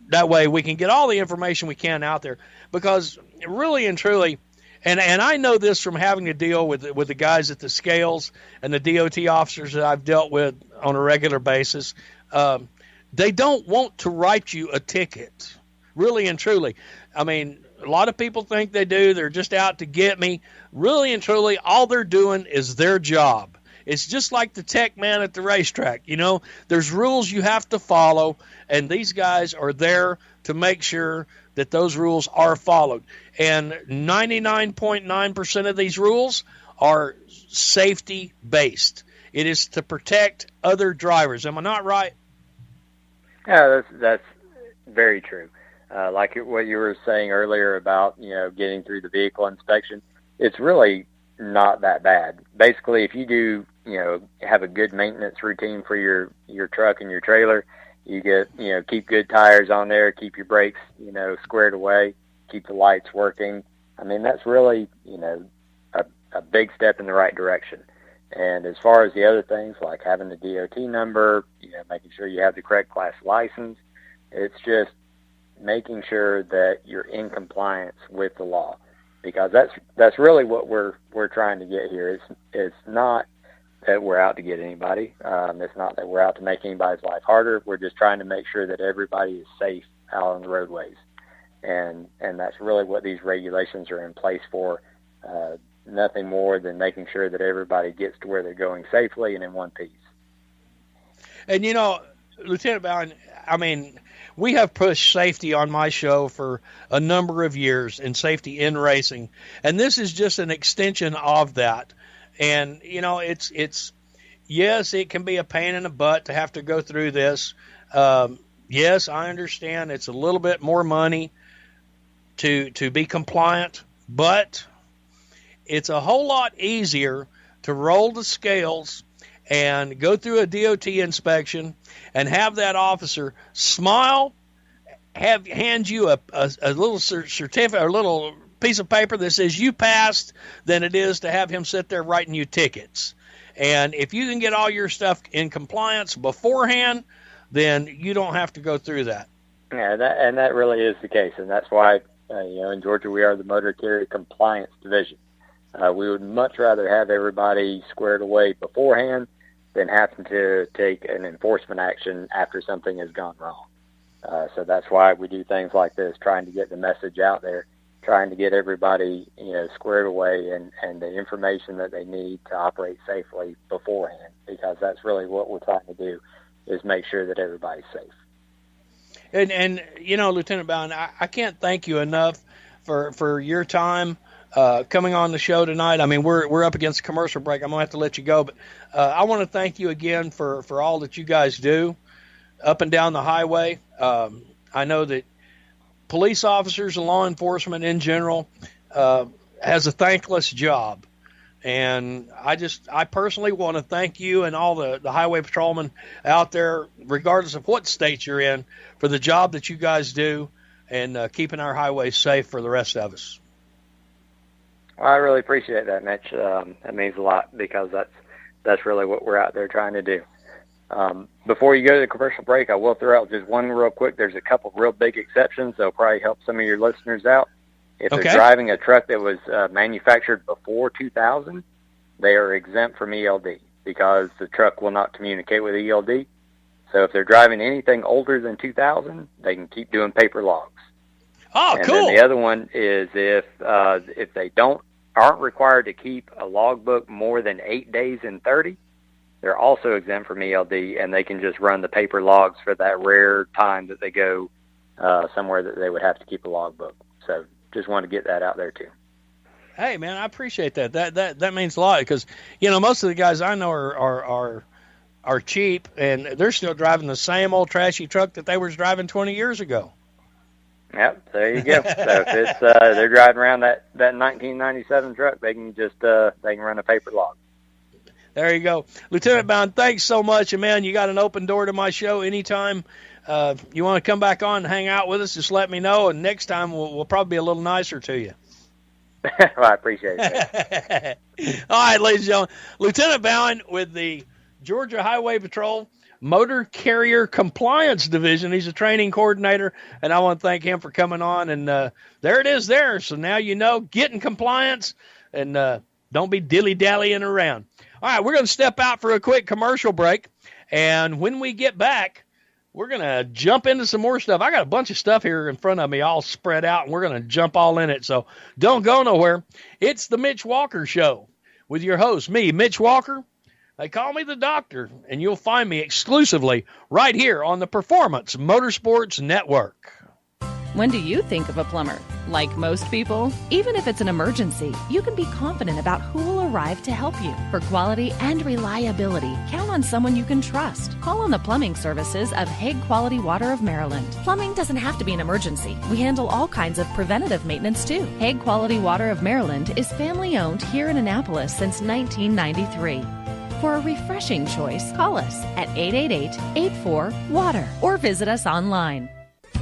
that way we can get all the information we can out there, because really and truly, and I know this from having to deal with the guys at the scales and the DOT officers that I've dealt with on a regular basis, they don't want to write you a ticket, really and truly. I mean, a lot of people think they do. They're just out to get me. Really and truly, all they're doing is their job. It's just like the tech man at the racetrack. There's rules you have to follow, and these guys are there to make sure that those rules are followed. And 99.9% of these rules are safety-based. It is to protect other drivers. Am I not right? Yeah, that's very true. Like what you were saying earlier about, getting through the vehicle inspection, it's really not that bad. Basically, if you do, have a good maintenance routine for your truck and your trailer, you get, keep good tires on there, keep your brakes, squared away, keep the lights working. I mean, that's really, big step in the right direction. And as far as the other things, like having the DOT number, making sure you have the correct class license, it's just making sure that you're in compliance with the law, because that's really what we're trying to get here. It's not that we're out to get anybody. It's not that we're out to make anybody's life harder. We're just trying to make sure that everybody is safe out on the roadways. And that's really what these regulations are in place for. Nothing more than making sure that everybody gets to where they're going safely and in one piece. And, Lieutenant Bowen, we have pushed safety on my show for a number of years, and safety in racing. And this is just an extension of that. And, it's yes, it can be a pain in the butt to have to go through this. Yes, I understand it's a little bit more money to be compliant, but it's a whole lot easier to roll the scales and go through a DOT inspection and have that officer smile, hand you a little certificate or a little piece of paper that says you passed, than it is to have him sit there writing you tickets. And if you can get all your stuff in compliance beforehand, then you don't have to go through that. Yeah, that really is the case, and that's why in Georgia we are the Motor Carrier Compliance Division. We would much rather have everybody squared away beforehand than having to take an enforcement action after something has gone wrong. So that's why we do things like this, trying to get the message out there, trying to get everybody squared away and the information that they need to operate safely beforehand, because that's really what we're trying to do, is make sure that everybody's safe. And Lieutenant Bowen, I can't thank you enough for your time coming on the show tonight. We're up against a commercial break. I'm going to have to let you go, but I want to thank you again for all that you guys do up and down the highway. I know that police officers and law enforcement in general has a thankless job. And I personally want to thank you and all the highway patrolmen out there, regardless of what state you're in, for the job that you guys do and keeping our highways safe for the rest of us. Well, I really appreciate that, Mitch. That means a lot, because that's really what we're out there trying to do. Before you go to the commercial break, I will throw out just one real quick. There's a couple real big exceptions that'll probably help some of your listeners out. If they're driving a truck that was manufactured before 2000, they are exempt from ELD, because the truck will not communicate with ELD. So if they're driving anything older than 2000, they can keep doing paper logs. Oh, and cool. And then the other one is if they aren't required to keep a logbook more than 8 days in 30, they're also exempt from ELD, and they can just run the paper logs for that rare time that they go somewhere that they would have to keep a logbook. So just want to get that out there too. Hey, man, I appreciate that. That means a lot, because most of the guys I know are cheap, and they're still driving the same old trashy truck that they were driving 20 years ago. Yep, there you go. So if it's they're driving around that 1997 truck, they can just they can run a paper log. There you go. Lieutenant Bowen, thanks so much. And, man, you got an open door to my show anytime. You want to come back on and hang out with us, just let me know, and next time we'll probably be a little nicer to you. Well, I appreciate it. All right, ladies and gentlemen, Lieutenant Bowen with the Georgia Highway Patrol Motor Carrier Compliance Division. He's a training coordinator, and I want to thank him for coming on. And there it is there. So now get in compliance, and don't be dilly-dallying around. All right, we're going to step out for a quick commercial break, and when we get back, we're going to jump into some more stuff. I got a bunch of stuff here in front of me all spread out, and we're going to jump all in it. So don't go nowhere. It's the Mitch Walker Show with your host, me, Mitch Walker. They call me the Doctor, and you'll find me exclusively right here on the Performance Motorsports Network. When do you think of a plumber? Like most people, even if it's an emergency, you can be confident about who will arrive to help you. For quality and reliability, count on someone you can trust. Call on the plumbing services of Hague Quality Water of Maryland. Plumbing doesn't have to be an emergency. We handle all kinds of preventative maintenance too. Hague Quality Water of Maryland is family owned here in Annapolis since 1993. For a refreshing choice, call us at 888-84-WATER or visit us online.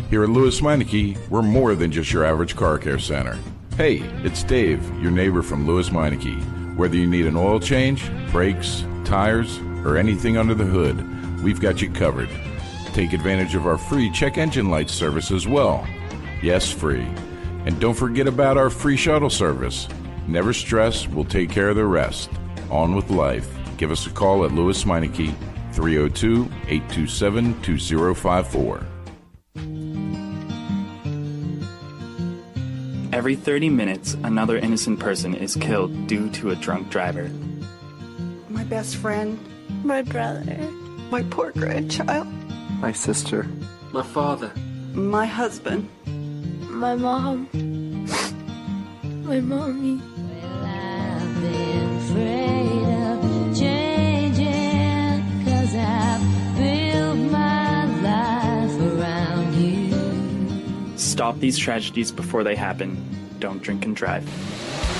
Here at Lewis Meineke, we're more than just your average car care center. Hey, it's Dave, your neighbor from Lewis Meineke. Whether you need an oil change, brakes, tires, or anything under the hood, we've got you covered. Take advantage of our free check engine light service as well. Yes, free. And don't forget about our free shuttle service. Never stress, we'll take care of the rest. On with life. Give us a call at Lewis Meineke, 302-827-2054. Every 30 minutes, another innocent person is killed due to a drunk driver. My best friend, my brother, my poor grandchild, my sister, my father, my husband, my mom, my mommy. Well, I've been afraid of changing, 'cause I've built my life around you. Stop these tragedies before they happen. Don't drink and drive.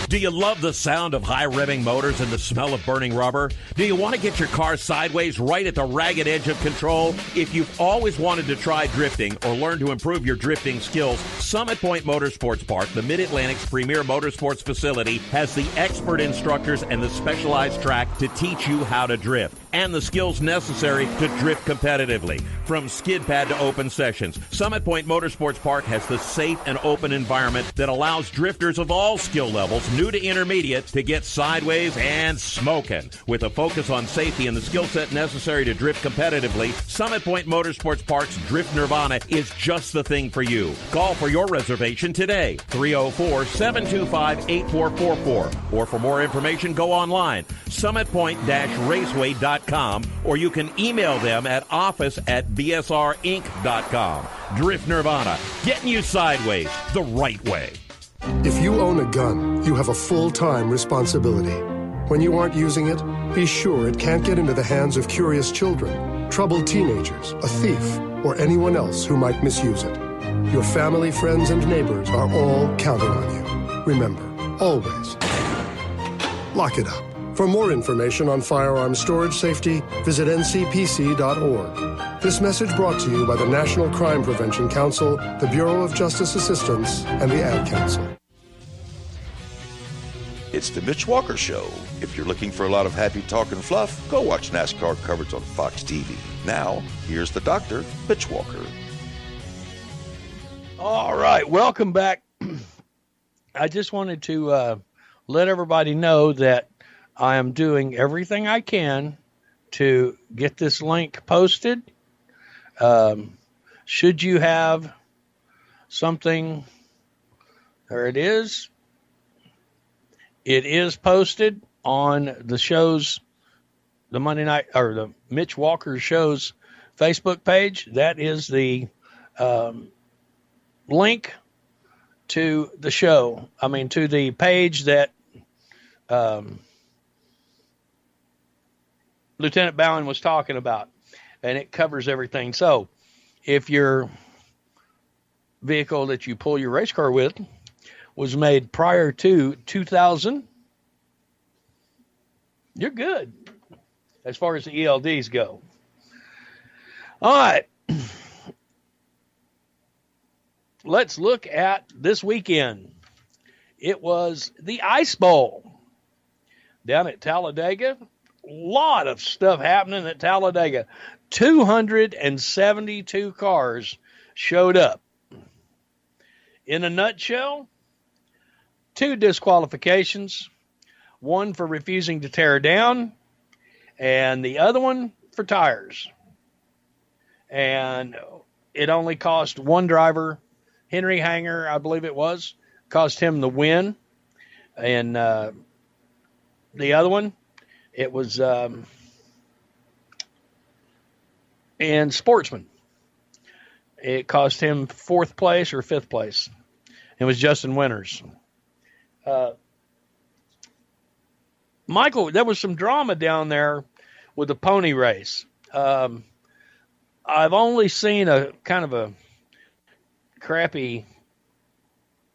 Do you love the sound of high-revving motors and the smell of burning rubber? Do you want to get your car sideways right at the ragged edge of control? If you've always wanted to try drifting or learn to improve your drifting skills, Summit Point Motorsports Park, the Mid-Atlantic's premier motorsports facility, has the expert instructors and the specialized track to teach you how to drift and the skills necessary to drift competitively. From skid pad to open sessions, Summit Point Motorsports Park has the safe and open environment that allows drifters of all skill levels, new to intermediate, to get sideways and smoking. With a focus on safety and the skill set necessary to drift competitively, Summit Point Motorsports Park's Drift Nirvana is just the thing for you. Call for your reservation today, 304-725-8444. Or for more information, go online, summitpoint-raceway.com, or you can email them at office@bsrinc.com. Drift Nirvana, getting you sideways the right way. If you own a gun, you have a full-time responsibility. When you aren't using it, be sure it can't get into the hands of curious children, troubled teenagers, a thief, or anyone else who might misuse it. Your family, friends, and neighbors are all counting on you. Remember, always, lock it up. For more information on firearm storage safety, visit ncpc.org. This message brought to you by the National Crime Prevention Council, the Bureau of Justice Assistance, and the Ad Council. It's the Mitch Walker Show. If you're looking for a lot of happy talk and fluff, go watch NASCAR coverage on Fox TV. Now, here's the doctor, Mitch Walker. All right, welcome back. I just wanted to let everybody know that I am doing everything I can to get this link posted. Should you have something, there it is. It is posted on the show's, the Monday night, or the Mitch Walker Show's Facebook page. That is the link to the show. I mean, to the page that Lieutenant Bowen was talking about, and it covers everything. So if your vehicle that you pull your race car with was made prior to 2000, you're good as far as the ELDs go. All right. Let's look at this weekend. It was the Ice Bowl down at Talladega. Lot of stuff happening at Talladega. 272 cars showed up. In a nutshell, 2 disqualifications, one for refusing to tear down, and the other one for tires. And it only cost one driver, Henry Hanger, I believe it was, cost him the win. And the other one, it was in Sportsman. It cost him 4th place or 5th place. It was Justin Winters. Michael, there was some drama down there with the pony race. I've only seen a kind of a crappy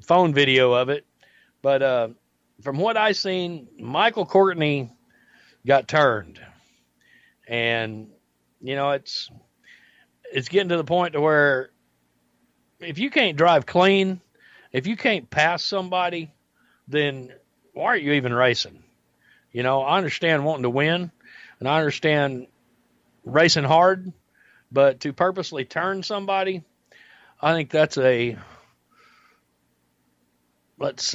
phone video of it, but from what I seen, Michael Courtney got turned, and you know it's getting to the point to where if you can't drive clean, if you can't pass somebody, then why are you even racing? You know, I understand wanting to win, and I understand racing hard, but to purposely turn somebody, I think that's that's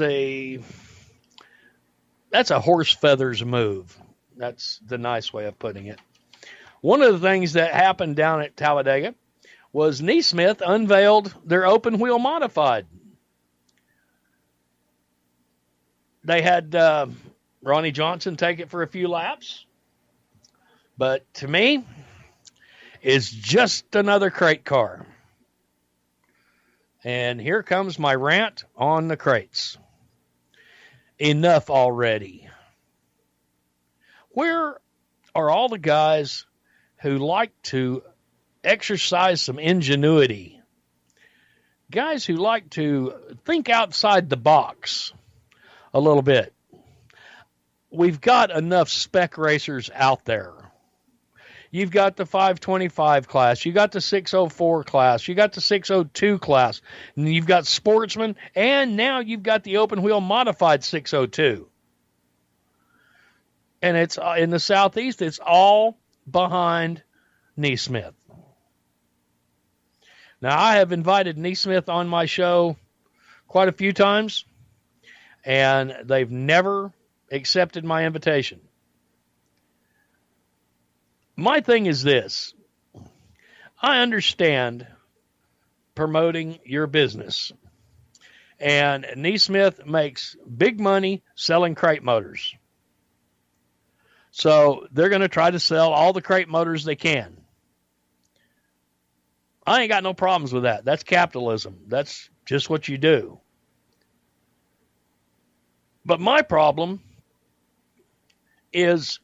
a horse feathers move. That's the nice way of putting it. One of the things that happened down at Talladega was Neesmith unveiled their open wheel modified. They had Ronnie Johnson take it for a few laps. But to me, it's just another crate car. And here comes my rant on the crates. Enough already. Where are all the guys who like to exercise some ingenuity? Guys who like to think outside the box a little bit. We've got enough spec racers out there. You've got the 525 class. You got the 604 class. You got the 602 class. And you've got sportsmen. And now you've got the open wheel modified 602. And it's in the Southeast, it's all behind Neesmith. Now, I have invited Neesmith on my show quite a few times, and they've never accepted my invitation. My thing is this. I understand promoting your business. And Neesmith makes big money selling crate motors. So they're going to try to sell all the crate motors they can. I ain't got no problems with that. That's capitalism. That's just what you do. But my problem is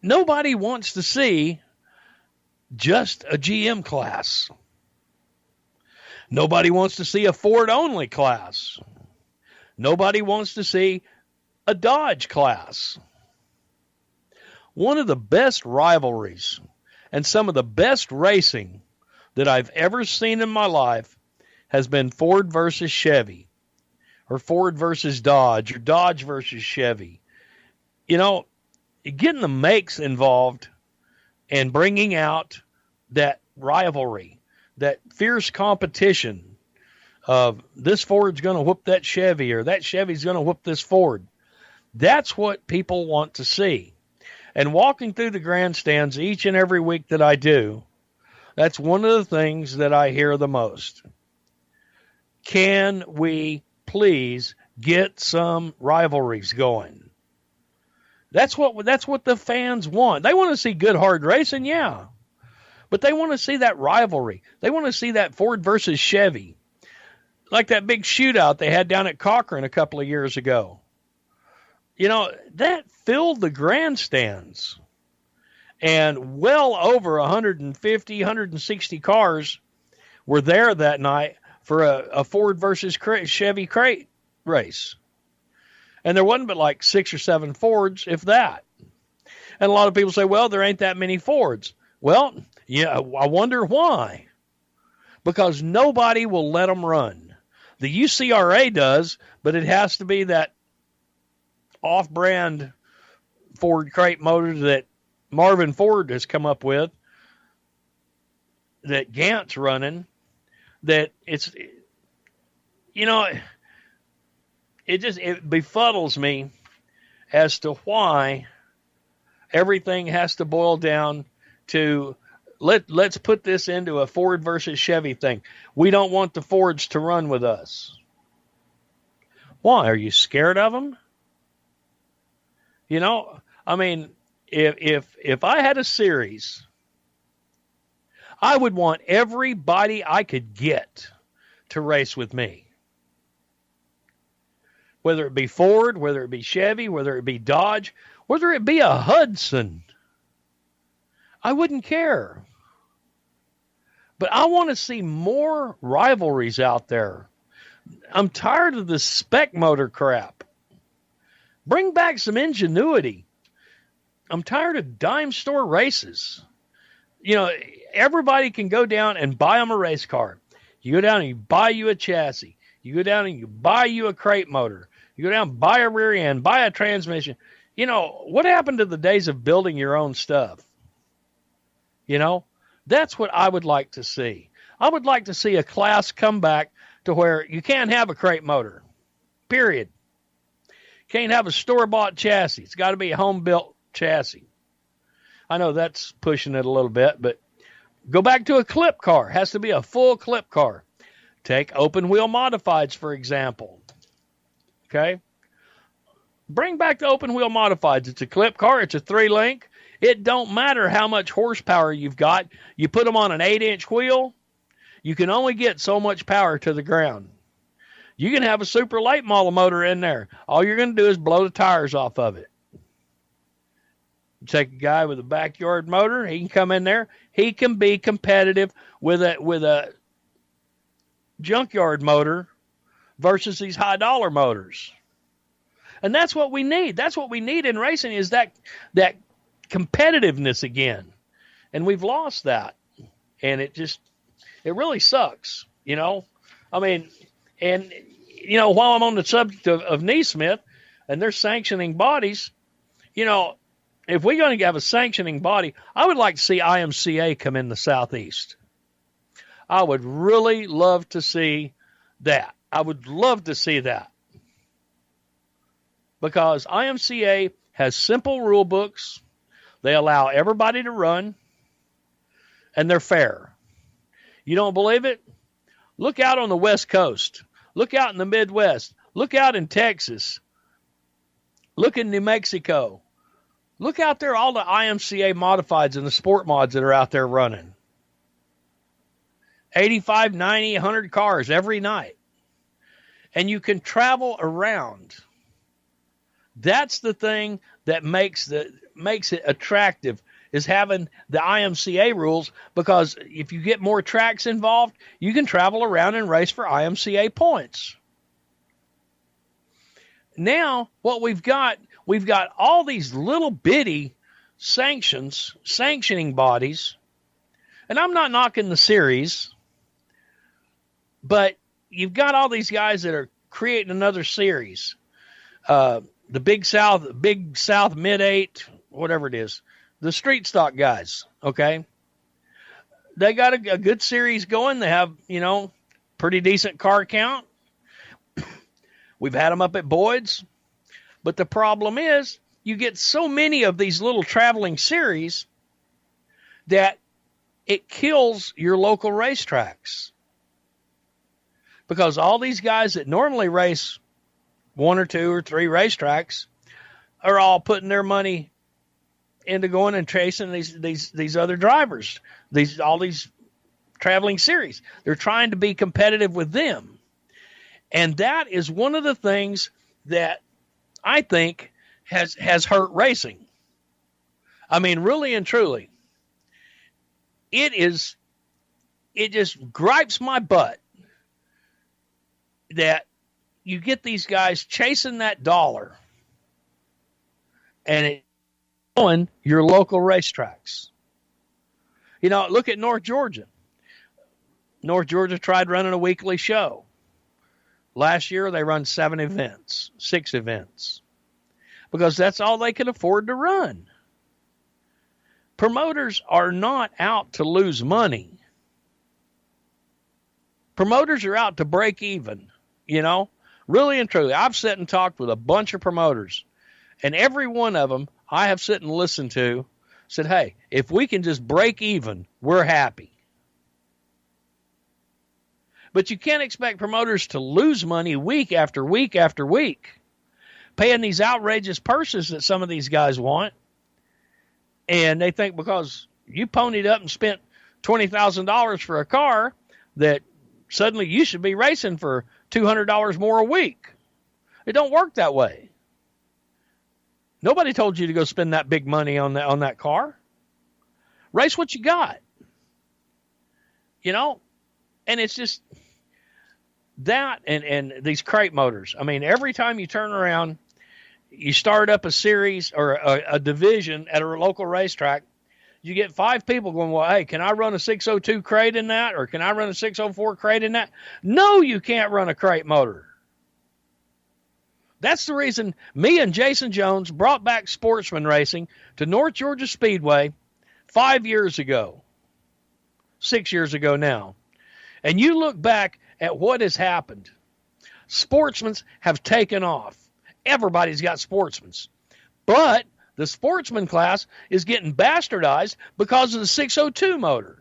nobody wants to see just a GM class. Nobody wants to see a Ford-only class. Nobody wants to see a Dodge class. One of the best rivalries and some of the best racing that I've ever seen in my life has been Ford versus Chevy, or Ford versus Dodge, or Dodge versus Chevy. You know, getting the makes involved and bringing out that rivalry, that fierce competition of this Ford's going to whoop that Chevy, or that Chevy's going to whoop this Ford. That's what people want to see. And walking through the grandstands each and every week that I do, that's one of the things that I hear the most. Can we please get some rivalries going? That's what the fans want. They want to see good hard racing, yeah. But they want to see that rivalry. They want to see that Ford versus Chevy. Like that big shootout they had down at Cochran a couple of years ago. You know, that filled the grandstands. And well over 150, 160 cars were there that night for a Ford versus Chevy crate race. And there wasn't but like 6 or 7 Fords, if that. And a lot of people say, well, there ain't that many Fords. Well, yeah, I wonder why. Because nobody will let them run. The UCRA does, but it has to be that off-brand Ford crate motor that Marvin Ford has come up with, that Gant's running, that it's, you know, it befuddles me as to why everything has to boil down to let's put this into a Ford versus Chevy thing. We don't want the Fords to run with us. Why? Are you scared of them? You know, I mean, if I had a series, I would want everybody I could get to race with me. Whether it be Ford, whether it be Chevy, whether it be Dodge, whether it be a Hudson. I wouldn't care. But I want to see more rivalries out there. I'm tired of the spec motor crap. Bring back some ingenuity. I'm tired of dime store races. You know, everybody can go down and buy them a race car. You go down and you buy you a chassis. You go down and you buy you a crate motor. You go down, buy a rear end, buy a transmission. You know, what happened to the days of building your own stuff? You know, that's what I would like to see. I would like to see a class come back to where you can't have a crate motor, period. Can't have a store-bought chassis. It's got to be a home-built chassis. I know that's pushing it a little bit, but go back to a clip car. Has to be a full clip car. Take open-wheel modifieds, for example. Okay? Bring back the open-wheel modifieds. It's a clip car. It's a 3-link. It don't matter how much horsepower you've got. You put them on an 8-inch wheel, you can only get so much power to the ground. You can have a super late model motor in there. All you're going to do is blow the tires off of it. You take a guy with a backyard motor, he can come in there. He can be competitive with a junkyard motor versus these high dollar motors. And that's what we need. That's what we need in racing is that competitiveness again. And we've lost that. And it really sucks, you know. I mean, and, you know, while I'm on the subject of Neesmith and their sanctioning bodies, you know, if we're going to have a sanctioning body, I would like to see IMCA come in the Southeast. I would really love to see that. I would love to see that. Because IMCA has simple rule books. They allow everybody to run, and they're fair. You don't believe it? Look out on the West Coast. Look out in the Midwest. Look out in Texas. Look in New Mexico. Look out there, all the IMCA modifieds and the sport mods that are out there running. 85, 90, 100 cars every night. And you can travel around. That's the thing that makes it attractive, is having the IMCA rules, because if you get more tracks involved, you can travel around and race for IMCA points. Now, what we've got all these little bitty sanctioning bodies, and I'm not knocking the series, but you've got all these guys that are creating another series. The Big South Mid-8, whatever it is, the street stock guys, okay? They got a good series going. They have, you know, pretty decent car count. We've had them up at Boyd's. But the problem is you get so many of these little traveling series that it kills your local racetracks. Because all these guys that normally race 1 or 2 or 3 racetracks are all putting their money into going and chasing these other drivers, all these traveling series. They're trying to be competitive with them. And that is one of the things that I think has hurt racing. I mean, really and truly, it just gripes my butt that you get these guys chasing that dollar and it on your local racetracks. You know, look at North Georgia. North Georgia tried running a weekly show. Last year, they run 6 events, because that's all they could afford to run. Promoters are not out to lose money. Promoters are out to break even, you know, really and truly. I've sat and talked with a bunch of promoters, and every one of them I have sat and listened to said, hey, if we can just break even, we're happy. But you can't expect promoters to lose money week after week after week, paying these outrageous purses that some of these guys want. And they think because you ponied up and spent $20,000 for a car that suddenly you should be racing for $200 more a week. It don't work that way. Nobody told you to go spend that big money on that car. Race what you got. You know? And it's just that and these crate motors. I mean, every time you turn around, you start up a series or a division at a local racetrack, you get 5 people going, well, hey, can I run a 602 crate in that? Or can I run a 604 crate in that? No, you can't run a crate motor. That's the reason me and Jason Jones brought back sportsman racing to North Georgia Speedway 5 years ago, 6 years ago now. And you look back at what has happened. Sportsmans have taken off. Everybody's got sportsmans. But the sportsman class is getting bastardized because of the 602 motor.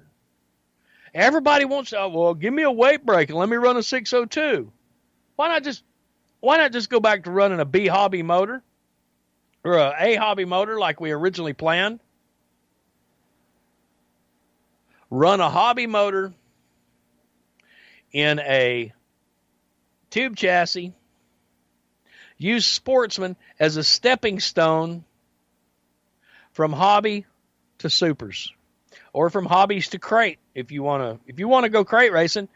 Everybody wants to, well, give me a weight break and let me run a 602. Why not just go back to running a B hobby motor or a hobby motor like we originally planned? Run a hobby motor in a tube chassis. Use sportsman as a stepping stone from hobby to supers, or from hobbies to crate. If you want to go crate racing,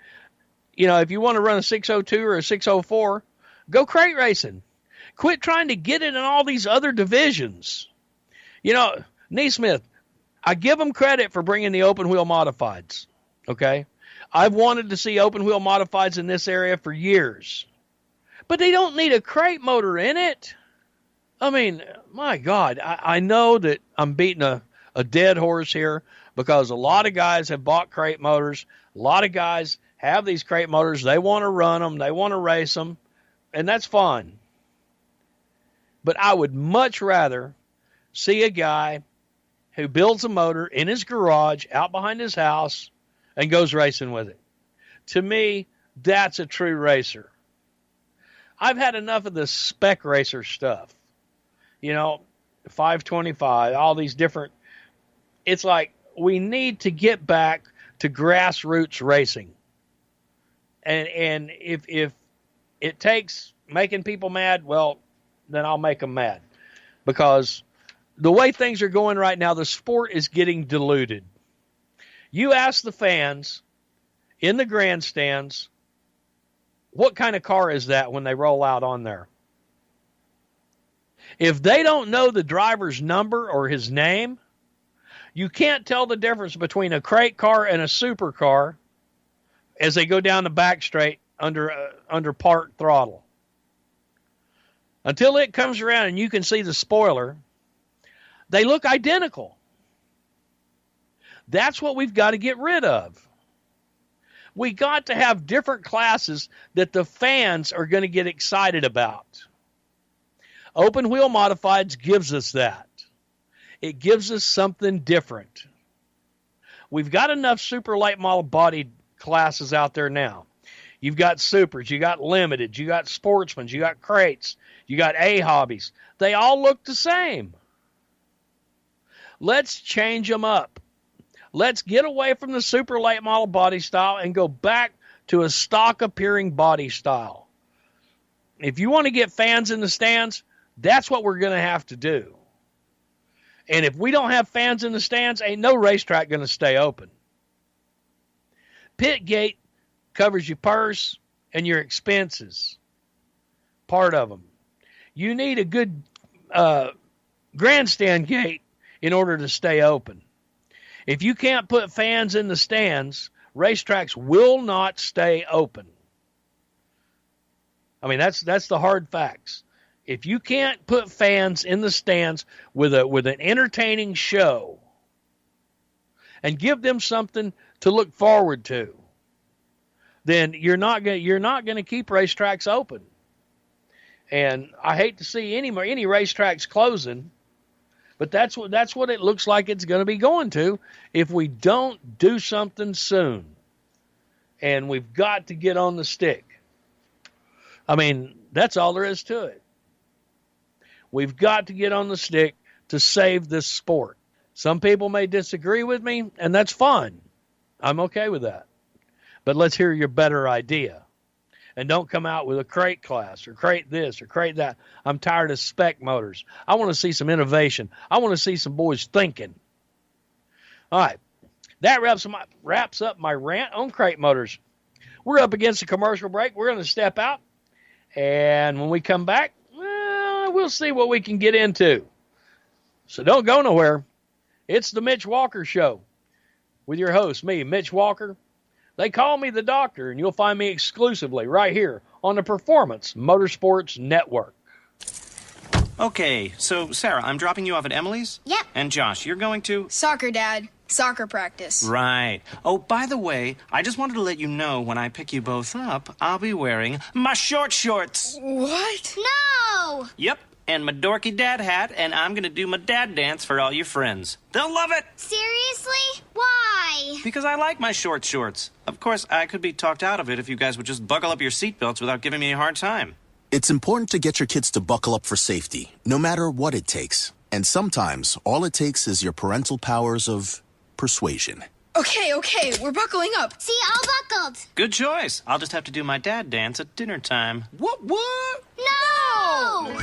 if you want to run a 602 or a 604, go crate racing. Quit trying to get it in all these other divisions. Neesmith, I give them credit for bringing the open wheel modifieds. Okay, I've wanted to see open wheel modifieds in this area for years. But they don't need a crate motor in it. I mean, my God, I know that I'm beating a dead horse here because a lot of guys have bought crate motors. A lot of guys have these crate motors. They want to run them. They want to race them. And that's fun. But I would much rather see a guy who builds a motor in his garage out behind his house and goes racing with it. To me, that's a true racer. I've had enough of the spec racer stuff. 525, all these different. It's like we need to get back to grassroots racing. And if it takes making people mad, well, then I'll make them mad. Because the way things are going right now, the sport is getting diluted. You ask the fans in the grandstands, what kind of car is that when they roll out on there? If they don't know the driver's number or his name, you can't tell the difference between a crate car and a supercar as they go down the back straight under park throttle. Until it comes around and you can see the spoiler, they look identical. That's what we've got to get rid of. We got to have different classes that the fans are going to get excited about. Open wheel modifieds gives us that. It gives us something different. We've got enough super late model body classes out there now. You've got supers, you got limited, you got sportsmen, you got crates, you got A hobbies. They all look the same. Let's change them up. Let's get away from the super late model body style and go back to a stock appearing body style. If you want to get fans in the stands, that's what we're going to have to do. And if we don't have fans in the stands, ain't no racetrack going to stay open. Pit gate covers your purse and your expenses. Part of them. You need a good grandstand gate in order to stay open. If you can't put fans in the stands, racetracks will not stay open. I mean, that's the hard facts. If you can't put fans in the stands with an entertaining show and give them something to look forward to, then you're not going to keep racetracks open. And I hate to see any racetracks closing. But that's what it looks like it's going to be going to if we don't do something soon. And we've got to get on the stick. I mean, that's all there is to it. We've got to get on the stick to save this sport. Some people may disagree with me, and that's fine. I'm okay with that. But let's hear your better idea. And don't come out with a crate class or crate this or crate that. I'm tired of spec motors. I want to see some innovation. I want to see some boys thinking. All right. That wraps up my rant on crate motors. We're up against a commercial break. We're going to step out. And when we come back, we'll see what we can get into. So don't go nowhere. It's the Mitch Walker Show with your host, me, Mitch Walker. They call me the Doctor, and you'll find me exclusively right here on the Performance Motorsports Network. Okay, so Sarah, I'm dropping you off at Emily's? Yep. And Josh, you're going to? Soccer, Dad. Soccer practice. Right. Oh, by the way, I just wanted to let you know when I pick you both up, I'll be wearing my short shorts. What? No! Yep, and my dorky dad hat, and I'm going to do my dad dance for all your friends. They'll love it! Seriously? Why? Because I like my short shorts. Of course, I could be talked out of it if you guys would just buckle up your seatbelts without giving me a hard time. It's important to get your kids to buckle up for safety, no matter what it takes. And sometimes, all it takes is your parental powers of persuasion. Okay, we're buckling up. See, all buckled. Good choice. I'll just have to do my dad dance at dinner time. What? No!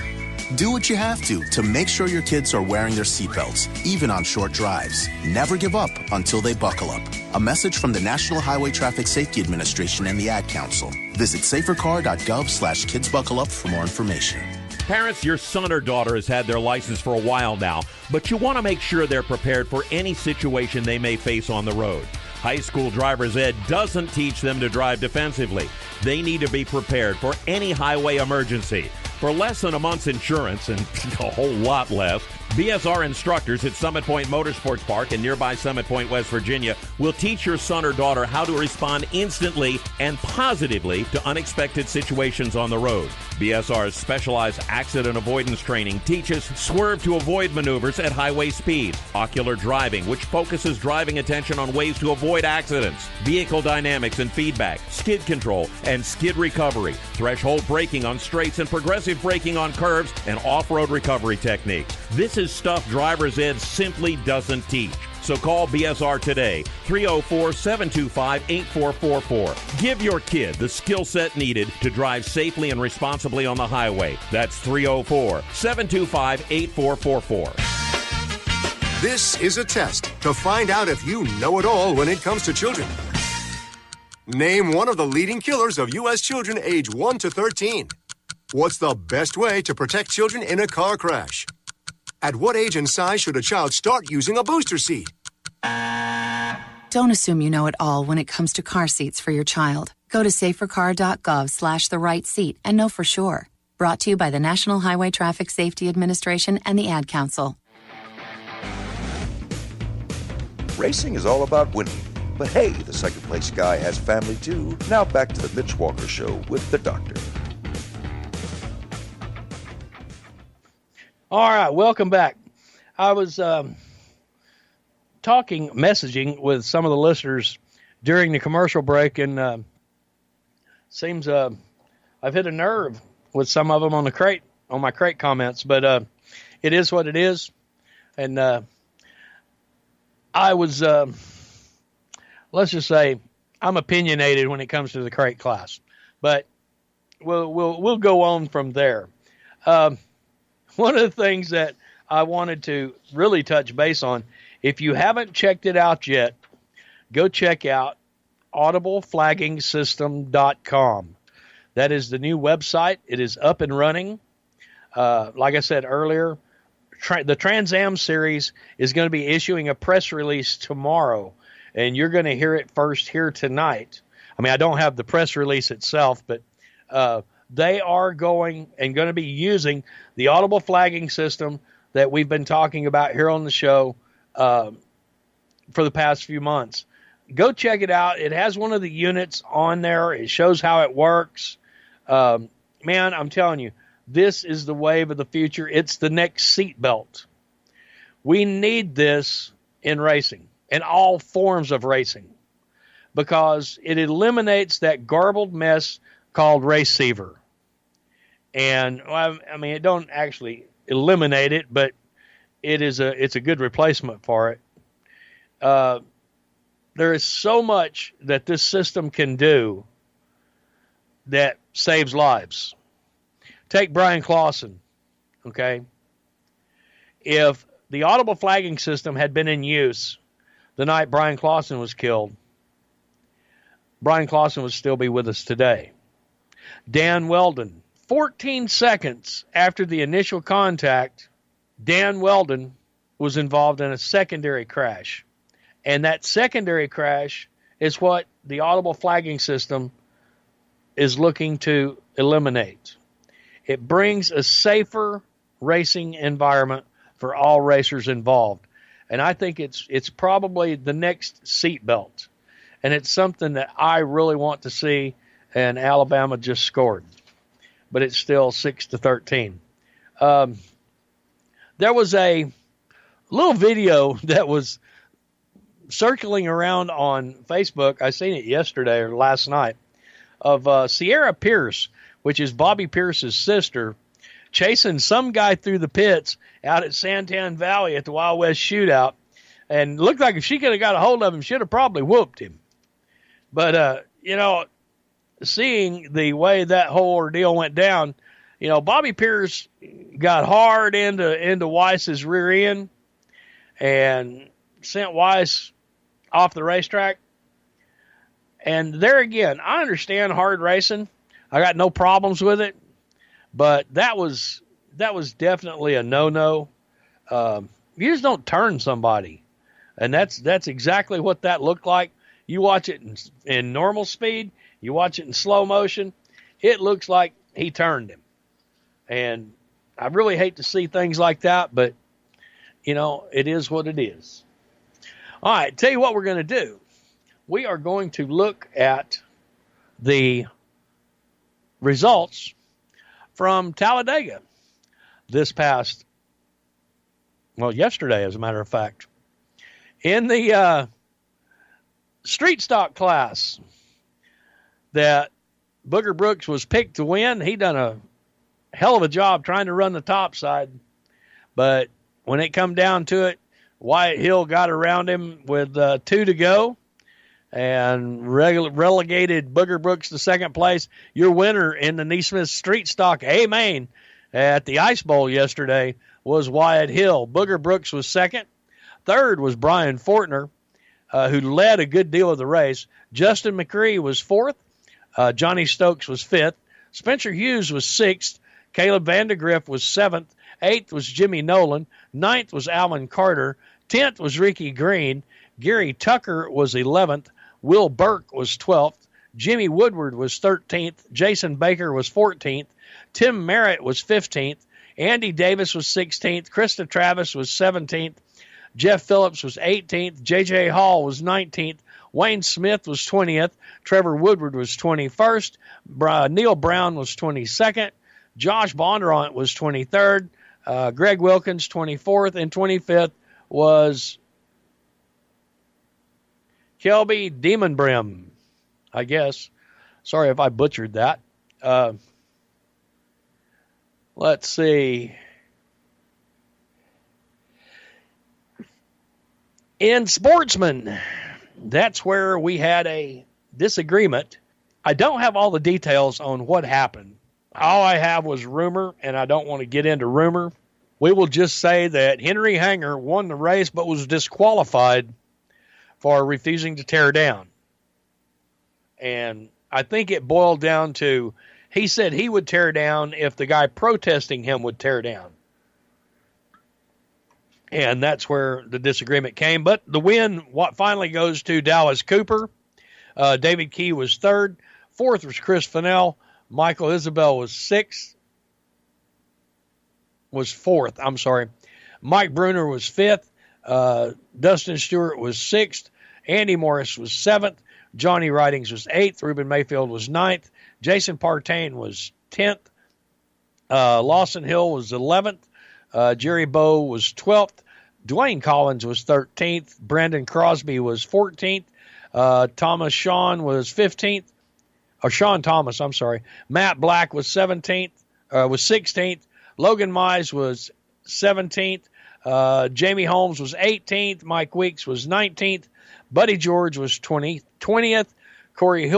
Do what you have to make sure your kids are wearing their seatbelts, even on short drives. Never give up until they buckle up. A message from the National Highway Traffic Safety Administration and the Ad Council. Visit safercar.gov/kidsbuckleup for more information. Parents, your son or daughter has had their license for a while now, but you want to make sure they're prepared for any situation they may face on the road. High school driver's ed doesn't teach them to drive defensively. They need to be prepared for any highway emergency. For less than a month's insurance, and a whole lot less, BSR instructors at Summit Point Motorsports Park in nearby Summit Point, West Virginia, will teach your son or daughter how to respond instantly and positively to unexpected situations on the road. BSR's specialized accident avoidance training teaches swerve to avoid maneuvers at highway speed, ocular driving, which focuses driving attention on ways to avoid accidents, vehicle dynamics and feedback, skid control and skid recovery, threshold braking on straights and progressive braking on curves, and off-road recovery techniques. This is stuff driver's ed simply doesn't teach. So call BSR today, 304-725-8444. Give your kid the skill set needed to drive safely and responsibly on the highway. That's 304-725-8444. This is a test to find out if you know it all when it comes to children. Name one of the leading killers of U.S. children age 1 to 13. What's the best way to protect children in a car crash? At what age and size should a child start using a booster seat? Don't assume you know it all when it comes to car seats for your child. Go to safercar.gov/the-right-seat and know for sure. Brought to you by the National Highway Traffic Safety Administration and the Ad Council. Racing is all about winning. But hey, the second place guy has family too. Now back to the Mitch Walker Show with the doctor. All right, welcome back. I was messaging with some of the listeners during the commercial break, and seems I've hit a nerve with some of them on my crate comments, but it is what it is. And I was, let's just say, I'm opinionated when it comes to the crate class, but we'll go on from there. One of the things that I wanted to really touch base on, if you haven't checked it out yet, go check out audibleflaggingsystem.com. That is the new website. It is up and running. Like I said earlier, the Trans Am series is going to be issuing a press release tomorrow, and you're going to hear it first here tonight. I mean, I don't have the press release itself, but they are going to be using the audible flagging system that we've been talking about here on the show for the past few months. Go check it out. It has one of the units on there. It shows how it works. Man, I'm telling you, this is the wave of the future. It's the next seatbelt. We need this in racing, in all forms of racing, because it eliminates that garbled mess called receiver. And I mean, it don't actually eliminate it, but it's a good replacement for it. There is so much that this system can do that saves lives. Take Brian Clausen, okay? If the audible flagging system had been in use the night Brian Clausen was killed, Brian Clausen would still be with us today. Dan Weldon, 14 seconds after the initial contact, Dan Weldon was involved in a secondary crash. And that secondary crash is what the audible flagging system is looking to eliminate. It brings a safer racing environment for all racers involved. And I think it's probably the next seatbelt. And it's something that I really want to see, and Alabama just scored. But it's still 6-13. There was a little video that was circling around on Facebook. I seen it yesterday or last night of Sierra Pierce, which is Bobby Pierce's sister, chasing some guy through the pits out at Santan Valley at the Wild West Shootout. And looked like if she could have got a hold of him, she'd have probably whooped him. But, seeing the way that whole ordeal went down, Bobby Pierce got hard into Weiss's rear end and sent Weiss off the racetrack. And there again, I understand hard racing. I got no problems with it, but that was definitely a no-no. You just don't turn somebody, and that's exactly what that looked like. You watch it in normal speed, you watch it in slow motion, it looks like he turned him. And I really hate to see things like that, but it is what it is. All right, tell you what we're going to do. We are going to look at the results from Talladega yesterday, as a matter of fact. In the street stock class that Booger Brooks was picked to win, he done a hell of a job trying to run the top side. But when it come down to it, Wyatt Hill got around him with 2 to go and relegated Booger Brooks to second place. Your winner in the Neesmith Street Stock A-Main at the Ice Bowl yesterday was Wyatt Hill. Booger Brooks was second. Third was Brian Fortner, who led a good deal of the race. Justin McCree was fourth. Johnny Stokes was fifth. Spencer Hughes was sixth. Caleb Vandergriff was seventh. Eighth was Jimmy Nolan. Ninth was Alvin Carter. 10th was Ricky Green. Gary Tucker was 11th. Will Burke was 12th. Jimmy Woodward was 13th. Jason Baker was 14th. Tim Merritt was 15th. Andy Davis was 16th. Krista Travis was 17th. Jeff Phillips was 18th. J.J. Hall was 19th. Wayne Smith was 20th. Trevor Woodward was 21st. Neil Brown was 22nd. Josh Bondurant was 23rd. Greg Wilkins, 24th. And 25th was Kelby Demonbrim, I guess. Sorry if I butchered that. Let's see. In Sportsman, that's where we had a disagreement. I don't have all the details on what happened. All I have was rumor, and I don't want to get into rumor. We will just say that Henry Hanger won the race but was disqualified for refusing to tear down. And I think it boiled down to, he said he would tear down if the guy protesting him would tear down. And that's where the disagreement came. But the win finally goes to Dallas Cooper. David Key was third. Fourth was Chris Fennell. Michael Isabel was fourth. I'm sorry. Mike Bruner was fifth. Dustin Stewart was sixth. Andy Morris was seventh. Johnny Ridings was eighth. Ruben Mayfield was ninth. Jason Partain was 10th. Lawson Hill was 11th. Jerry Bowe was 12th. Dwayne Collins was 13th. Brandon Crosby was 14th. Thomas Sean was 15th. Or Sean Thomas, I'm sorry. Matt Black was 16th. Logan Mize was 17th. Jamie Holmes was 18th. Mike Weeks was 19th. Buddy George was 20th. Corey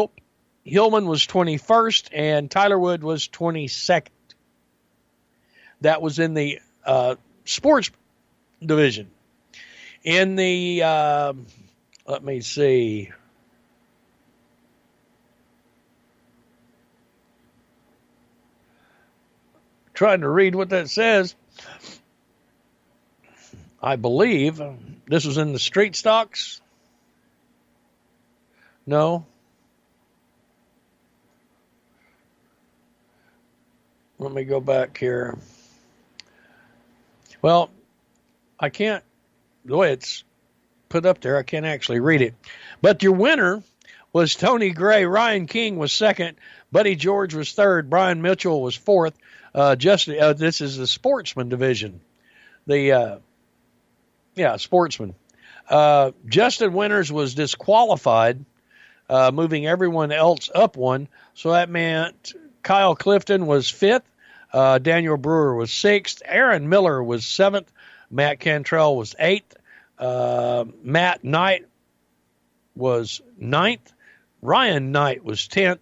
Hillman was 21st. And Tyler Wood was 22nd. That was in the sports division. In the, let me see. Trying to read what that says. I believe this was in the street stocks. No. Let me go back here. Well, I can't, the way it's put up there, I can't actually read it. But your winner was Tony Gray. Ryan King was second. Buddy George was third. Brian Mitchell was fourth. This is the sportsman division. Sportsman. Justin Winters was disqualified, moving everyone else up one. So that meant Kyle Clifton was fifth. Daniel Brewer was sixth. Aaron Miller was seventh. Matt Cantrell was eighth. Matt Knight was ninth. Ryan Knight was 10th.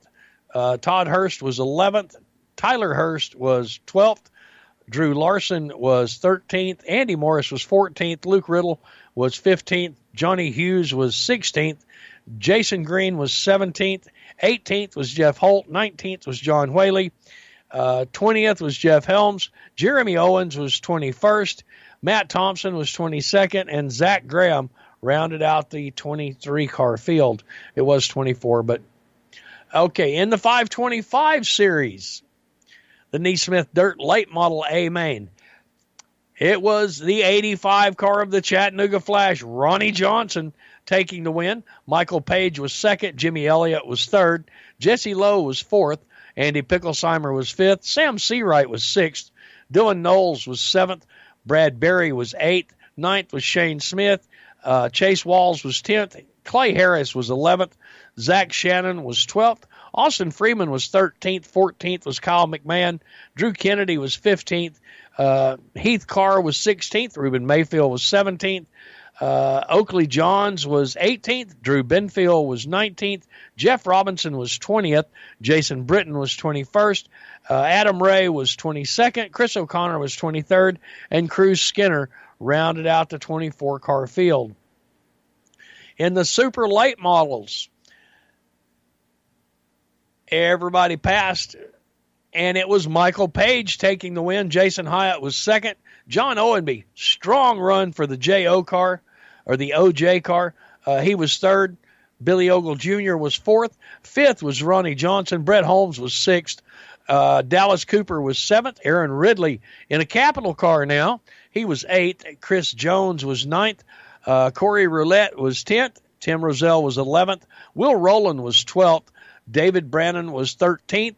Todd Hurst was 11th. Tyler Hurst was 12th. Drew Larson was 13th. Andy Morris was 14th. Luke Riddle was 15th. Johnny Hughes was 16th. Jason Green was 17th. 18th was Jeff Holt. 19th was John Whaley. 20th was Jeff Helms. Jeremy Owens was 21st. Matt Thompson was 22nd. And Zach Graham rounded out the 23-car field. It was 24, but okay. In the 525 series, the Neesmith Dirt Late Model A main, it was the 85 car of the Chattanooga Flash, Ronnie Johnson, taking the win. Michael Page was second. Jimmy Elliott was third. Jesse Lowe was fourth. Andy Picklesheimer was fifth. Sam Seawright was sixth. Dylan Knowles was seventh. Brad Berry was eighth. Ninth was Shane Smith. Chase Walls was 10th. Clay Harris was 11th. Zach Shannon was 12th. Austin Freeman was 13th. 14th was Kyle McMahon. Drew Kennedy was 15th. Heath Carr was 16th. Ruben Mayfield was 17th. Oakley Johns was 18th. Drew Benfield was 19th. Jeff Robinson was 20th. Jason Britton was 21st. Adam Ray was 22nd. Chris O'Connor was 23rd. And Cruz Skinner rounded out the 24-car field. In the super late models, everybody passed, and it was Michael Page taking the win. Jason Hyatt was second. John Owenby, strong run for the JO car, or the OJ car. He was third. Billy Ogle Jr. was fourth. Fifth was Ronnie Johnson. Brett Holmes was sixth. Dallas Cooper was seventh. Aaron Ridley in a capital car now. He was eighth. Chris Jones was ninth. Corey Roulette was 10th. Tim Roselle was 11th. Will Rowland was 12th. David Brannon was 13th.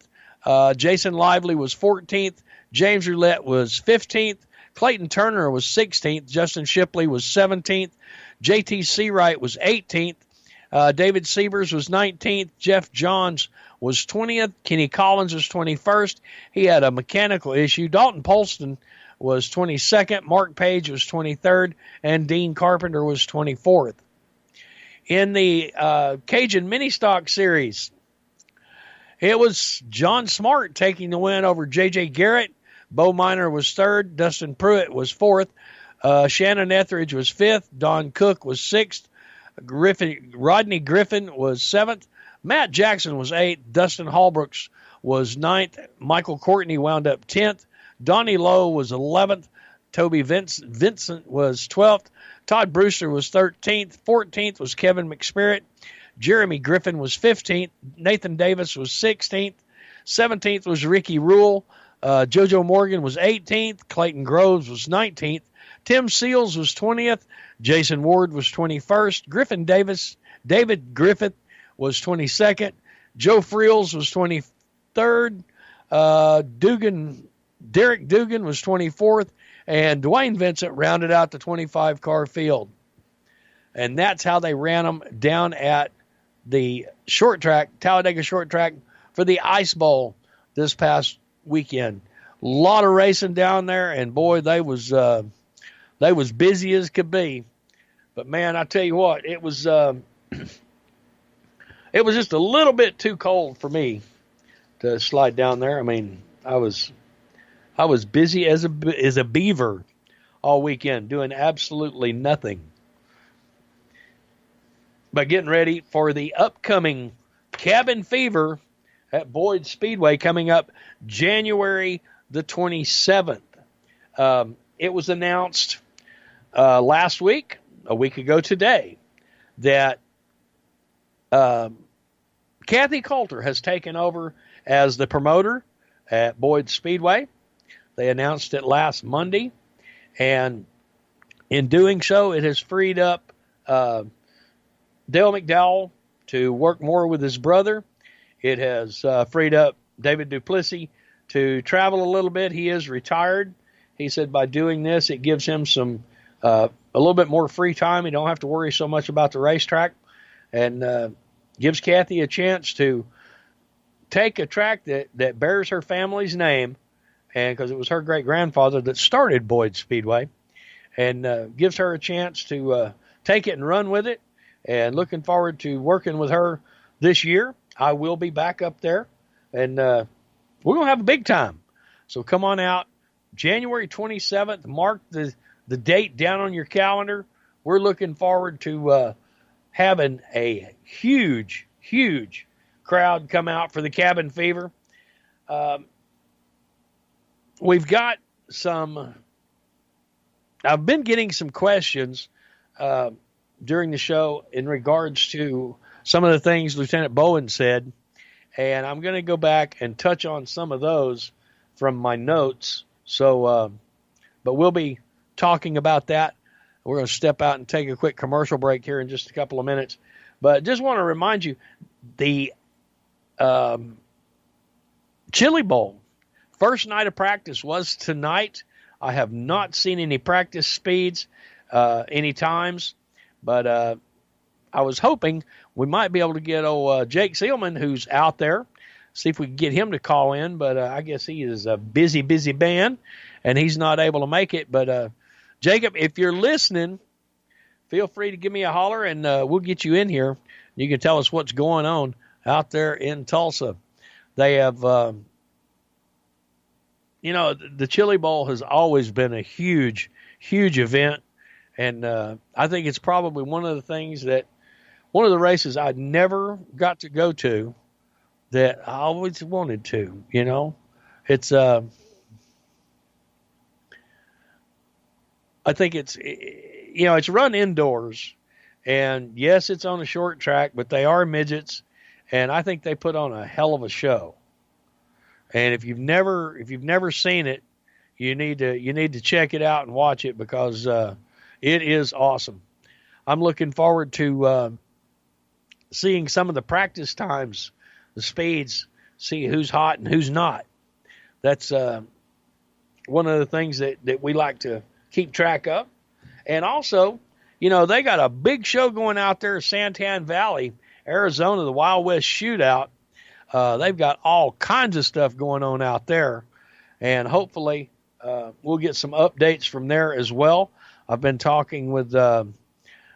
Jason Lively was 14th. James Roulette was 15th. Clayton Turner was 16th. Justin Shipley was 17th. JT Seawright was 18th. David Siebers was 19th. Jeff Johns was 20th. Kenny Collins was 21st. He had a mechanical issue. Dalton Polston was 22nd. Mark Page was 23rd. And Dean Carpenter was 24th. In the Cajun Mini Stock Series, it was John Smart taking the win over J.J. Garrett. Bo Miner was third. Dustin Pruitt was fourth. Shannon Etheridge was fifth. Don Cook was sixth. Rodney Griffin was seventh. Matt Jackson was eighth. Dustin Hallbrooks was ninth. Michael Courtney wound up 10th. Donnie Lowe was 11th. Toby Vincent was 12th. Todd Brewster was 13th. 14th was Kevin McSpirit. Jeremy Griffin was 15th. Nathan Davis was 16th. 17th was Ricky Rule. JoJo Morgan was 18th. Clayton Groves was 19th. Tim Seals was 20th. Jason Ward was 21st. David Griffith was 22nd. Joe Friels was 23rd. Derek Dugan was 24th. And Dwayne Vincent rounded out the 25-car field. And that's how they ran them down at the short track, Talladega short track, for the Ice Bowl this past weekend. A lot of racing down there, and boy, they was busy as could be. But man, I tell you what, it was just a little bit too cold for me to slide down there. I mean, I was busy as a beaver all weekend, doing absolutely nothing but getting ready for the upcoming Cabin Fever at Boyd Speedway coming up January the 27th. It was announced last week, a week ago today, that Kathy Coulter has taken over as the promoter at Boyd Speedway. They announced it last Monday, And in doing so, it has freed up Dale McDowell to work more with his brother. It has freed up David Duplessis to travel a little bit. He is retired. He said by doing this, it gives him some a little bit more free time. He don't have to worry so much about the racetrack, and gives Kathy a chance to take a track that bears her family's name, and because it was her great-grandfather that started Boyd Speedway, and gives her a chance to take it and run with it. And looking forward to working with her this year. I will be back up there, and we're going to have a big time. So come on out. January 27th, mark the date down on your calendar. We're looking forward to having a huge, huge crowd come out for the Cabin Fever. We've got some... I've been getting some questions during the show in regards to some of the things Lieutenant Bowen said, and I'm going to go back and touch on some of those from my notes. So, but we'll be talking about that. We're going to step out and take a quick commercial break here in just a couple of minutes. But just want to remind you, the Chili Bowl, first night of practice was tonight. I have not seen any practice speeds, any times, but I was hoping we might be able to get Jake Seelman, who's out there, see if we can get him to call in, but I guess he is a busy man, and he's not able to make it. But Jacob, if you're listening, feel free to give me a holler, and we'll get you in here. You can tell us what's going on out there in Tulsa. They have... the Chili Bowl has always been a huge, huge event, and I think it's probably one of the races I never got to go to that I always wanted to. It's I think it's run indoors, and yes, it's on a short track, but they are midgets, and I think they put on a hell of a show. And if you've never seen it, you need to check it out and watch it, because it is awesome. I'm looking forward to seeing some of the practice times, the speeds, see who's hot and who's not. That's one of the things that we like to keep track of. And also, they got a big show going out there, Santan Valley, Arizona, the Wild West Shootout. They've got all kinds of stuff going on out there, and hopefully we'll get some updates from there as well. I've been talking with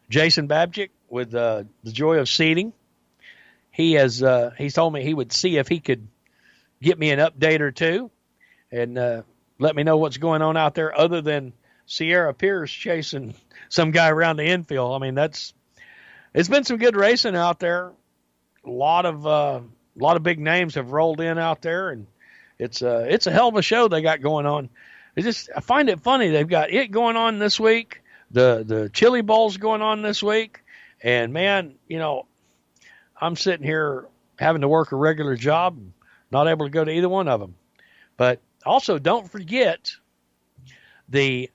Jason Babchick with the Joy of Seating. He's told me he would see if he could get me an update or two and let me know what's going on out there, other than Sierra Pierce chasing some guy around the infield. I mean, it's been some good racing out there. A lot of big names have rolled in out there, and it's a hell of a show they got going on. I find it funny. They've got it going on this week. The Chili Bowl's going on this week, and man, I'm sitting here having to work a regular job, not able to go to either one of them. But also, don't forget the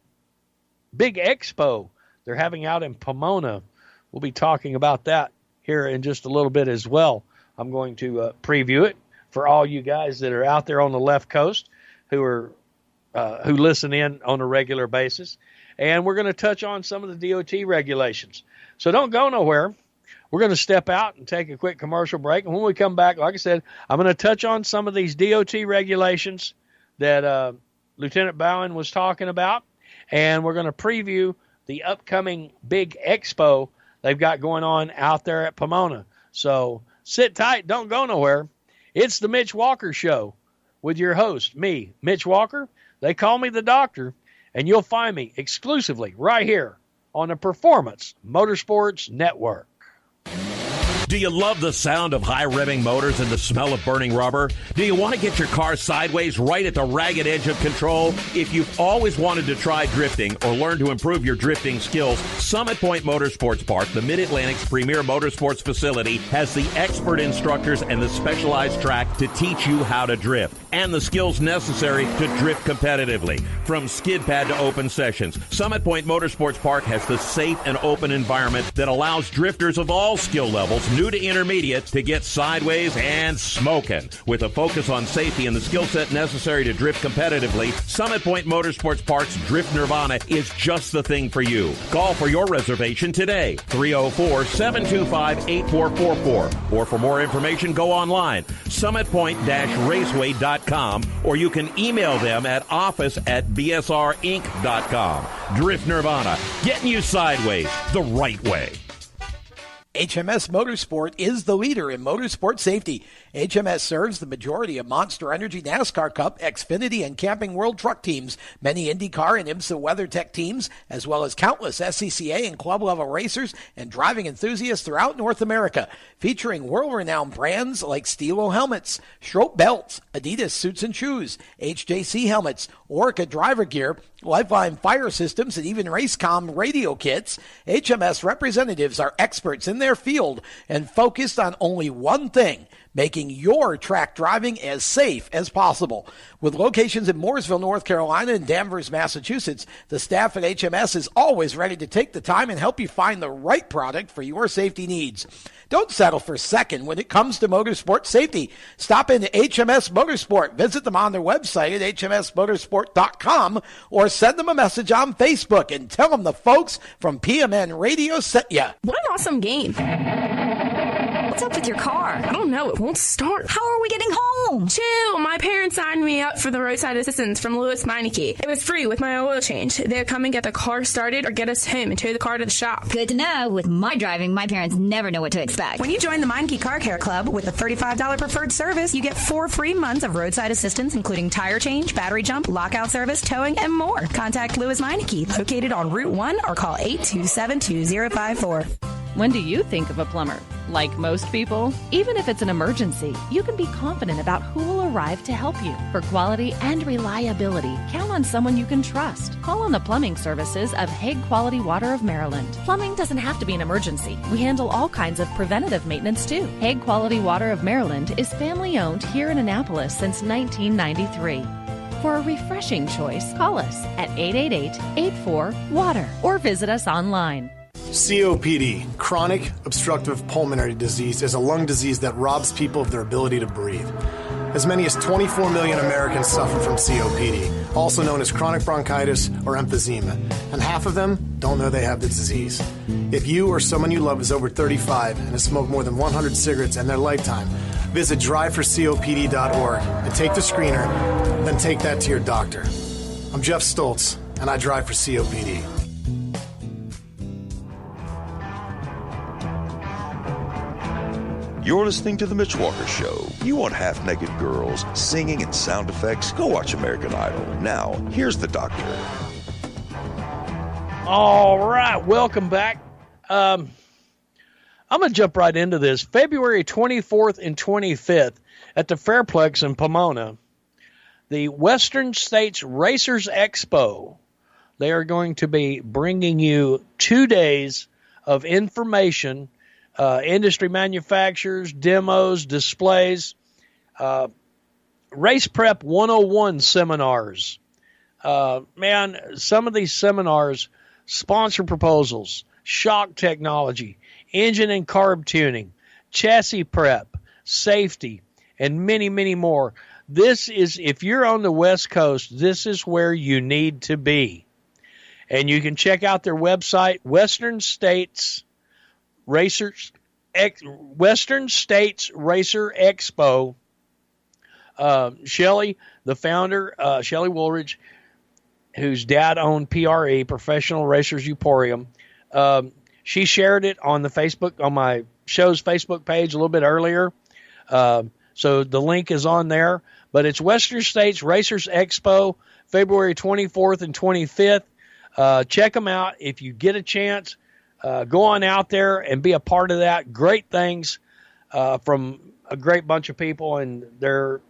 big expo they're having out in Pomona. We'll be talking about that here in just a little bit as well. I'm going to preview it for all you guys that are out there on the left coast who listen in on a regular basis. And we're going to touch on some of the DOT regulations. So don't go nowhere. We're going to step out and take a quick commercial break. And when we come back, like I said, I'm going to touch on some of these DOT regulations that Lieutenant Bowen was talking about. And we're going to preview the upcoming big expo they've got going on out there at Pomona. So sit tight. Don't go nowhere. It's the Mitch Walker Show with your host, me, Mitch Walker. They call me the Doctor, and you'll find me exclusively right here on the Performance Motorsports Network. Do you love the sound of high-revving motors and the smell of burning rubber? Do you want to get your car sideways right at the ragged edge of control? If you've always wanted to try drifting or learn to improve your drifting skills, Summit Point Motorsports Park, the Mid-Atlantic's premier motorsports facility, has the expert instructors and the specialized track to teach you how to drift. and the skills necessary to drift competitively. From skid pad to open sessions, Summit Point Motorsports Park has the safe and open environment that allows drifters of all skill levels, new to intermediate, to get sideways and smoking. With a focus on safety and the skill set necessary to drift competitively, Summit Point Motorsports Park's Drift Nirvana is just the thing for you. Call for your reservation today, 304-725-8444. Or for more information, go online, summitpoint-raceway.com, or you can email them at office@bsrinc.com. Drift Nirvana, getting you sideways the right way. HMS Motorsport is the leader in motorsport safety. HMS serves the majority of Monster Energy NASCAR Cup, Xfinity, and Camping World Truck teams, many IndyCar and IMSA WeatherTech teams, as well as countless SCCA and club-level racers and driving enthusiasts throughout North America, featuring world-renowned brands like Stilo helmets, Schroep belts, Adidas suits and shoes, HJC helmets, Orca driver gear, Lifeline fire systems, and even Racecom radio kits. HMS representatives are experts in their field and focused on only one thing: making your track driving as safe as possible. With locations in Mooresville, North Carolina, and Danvers, Massachusetts, the staff at HMS is always ready to take the time and help you find the right product for your safety needs. Don't settle for second when it comes to motorsport safety. Stop into HMS Motorsport. Visit them on their website at hmsmotorsport.com or send them a message on Facebook and tell them the folks from PMN Radio sent ya. What an awesome game. What's up with your car? I don't know. It won't start. How are we getting home? Chill. My parents signed me up for the roadside assistance from Louis Meineke. It was free with my oil change. They'd come and get the car started or get us home and tow the car to the shop. Good to know. With my driving, my parents never know what to expect. When you join the Meineke Car Care Club with a $35 preferred service, you get 4 free months of roadside assistance, including tire change, battery jump, lockout service, towing, and more. Contact Louis Meineke, located on Route 1, or call 827-2054. When do you think of a plumber? Like most people, even if it's an emergency, you can be confident about who will arrive to help you. For quality and reliability, count on someone you can trust. Call on the plumbing services of Hague Quality Water of Maryland. Plumbing doesn't have to be an emergency. We handle all kinds of preventative maintenance too. Hague Quality Water of Maryland is family owned here in Annapolis since 1993. For a refreshing choice, call us at 888-84-WATER or visit us online. COPD, chronic obstructive pulmonary disease, is a lung disease that robs people of their ability to breathe. As many as 24 million Americans suffer from COPD, also known as chronic bronchitis or emphysema, and half of them don't know they have the disease. If you or someone you love is over 35 and has smoked more than 100 cigarettes in their lifetime, visit driveforcopd.org and take the screener, then take that to your doctor. I'm Jeff Stoltz, and I drive for COPD. You're listening to The Mitch Walker Show. You want half-naked girls, singing, and sound effects? Go watch American Idol. Now, here's the doctor. All right, welcome back. I'm going to jump right into this. February 24th and 25th at the Fairplex in Pomona, the Western States Racers Expo. They are going to be bringing you 2 days of information, industry manufacturers, demos, displays, Race Prep 101 seminars. Man, some of these seminars, sponsor proposals, shock technology, engine and carb tuning, chassis prep, safety, and many, many more. This is, if you're on the West Coast, this is where you need to be. And you can check out their website, Western States Racer Expo. Shelley, the founder, Shelley Woolridge, whose dad owned PRE, Professional Racers Emporium, she shared it on the Facebook, on my show's Facebook page a little bit earlier. So the link is on there. But it's Western States Racers Expo, February 24th and 25th. Check them out if you get a chance. Go on out there and be a part of that. Great things from a great bunch of people, and their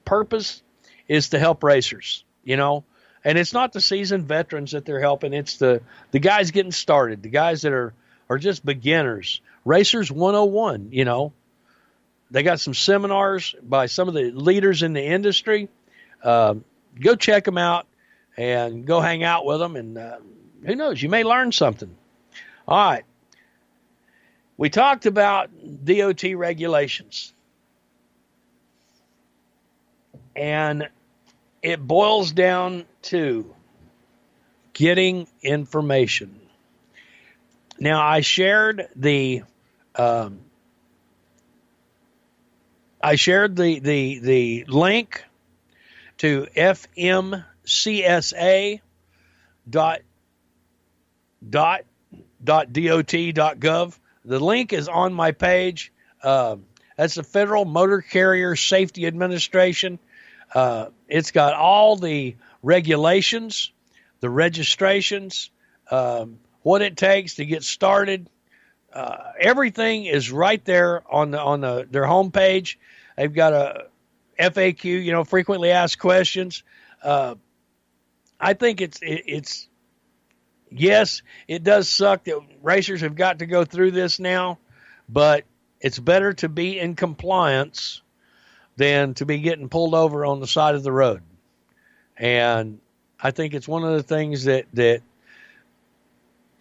purpose is to help racers, you know. And it's not the seasoned veterans that they're helping. It's the guys getting started, the guys that are just beginners. Racers 101, you know. They got some seminars by some of the leaders in the industry. Go check them out and go hang out with them. And who knows, you may learn something. All right. We talked about DOT regulations. And it boils down to getting information. Now, I shared the link to fmcsa.dot.gov. The link is on my page. That's the Federal Motor Carrier Safety Administration. It's got all the regulations, the registrations, what it takes to get started. Everything is right there on their homepage. They've got a FAQ, frequently asked questions. I think it's yes, it does suck that racers have got to go through this now, but it's better to be in compliance than to be getting pulled over on the side of the road. And I think it's one of the things that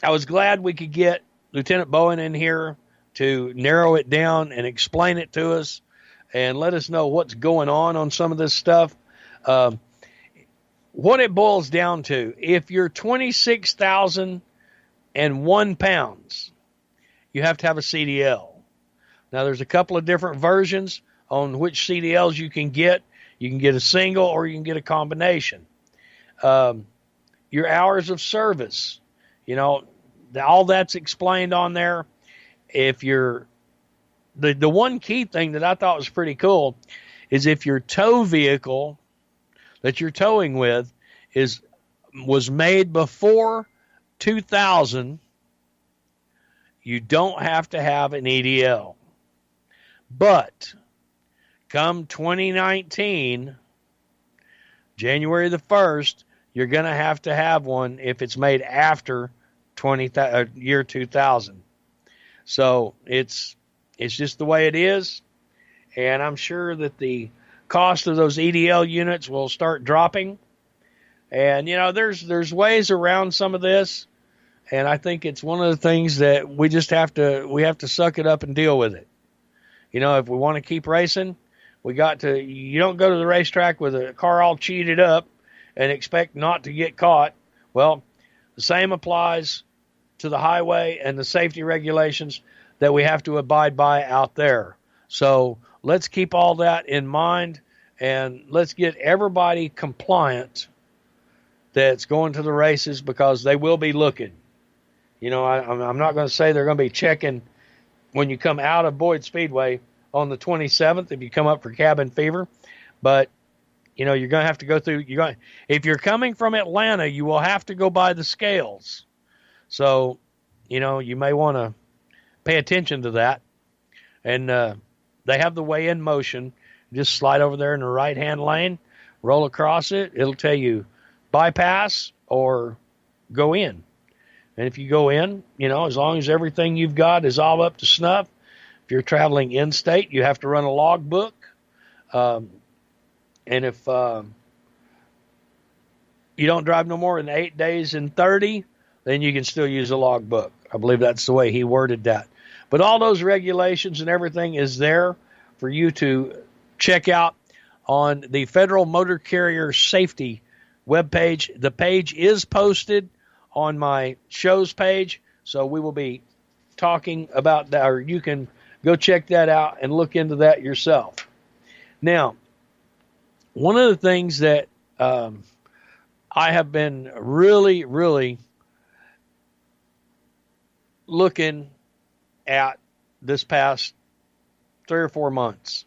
I was glad we could get Lieutenant Bowen in here to narrow it down and explain it to us and let us know what's going on some of this stuff. What it boils down to, if you're 26,001 pounds, you have to have a CDL. Now, there's a couple of different versions on which CDLs you can get. You can get a single or you can get a combination. Your hours of service, all that's explained on there. If you're the one key thing that I thought was pretty cool is if your tow vehicle that you're towing with was made before 2000, you don't have to have an EDL. But come 2019, January the 1st, you're going to have one if it's made after year 2000. So it's just the way it is. And I'm sure that the cost of those EDL units will start dropping. And, there's ways around some of this. And I think it's one of the things that we just have to suck it up and deal with it. If we want to keep racing, you don't go to the racetrack with a car all cheated up and expect not to get caught. Well, the same applies to the highway and the safety regulations that we have to abide by out there. So let's keep all that in mind and let's get everybody compliant that's going to the races because they will be looking. I'm not going to say they're going to be checking when you come out of Boyd Speedway on the 27th if you come up for Cabin Fever, but you're going to have to go through. If you're coming from Atlanta, you will have to go by the scales. So, you may want to pay attention to that. And they have the weigh-in motion. Just slide over there in the right-hand lane, roll across it. It'll tell you bypass or go in. And if you go in, as long as everything you've got is all up to snuff, if you're traveling in-state, you have to run a logbook. And if you don't drive no more than 8 days in 30, then you can still use a logbook. I believe that's the way he worded that. But all those regulations and everything is there for you to check out on the Federal Motor Carrier Safety webpage. The page is posted on my show's page, so we will be talking about that, or you can go check that out and look into that yourself. Now, one of the things that I have been really, really looking at this past 3 or 4 months,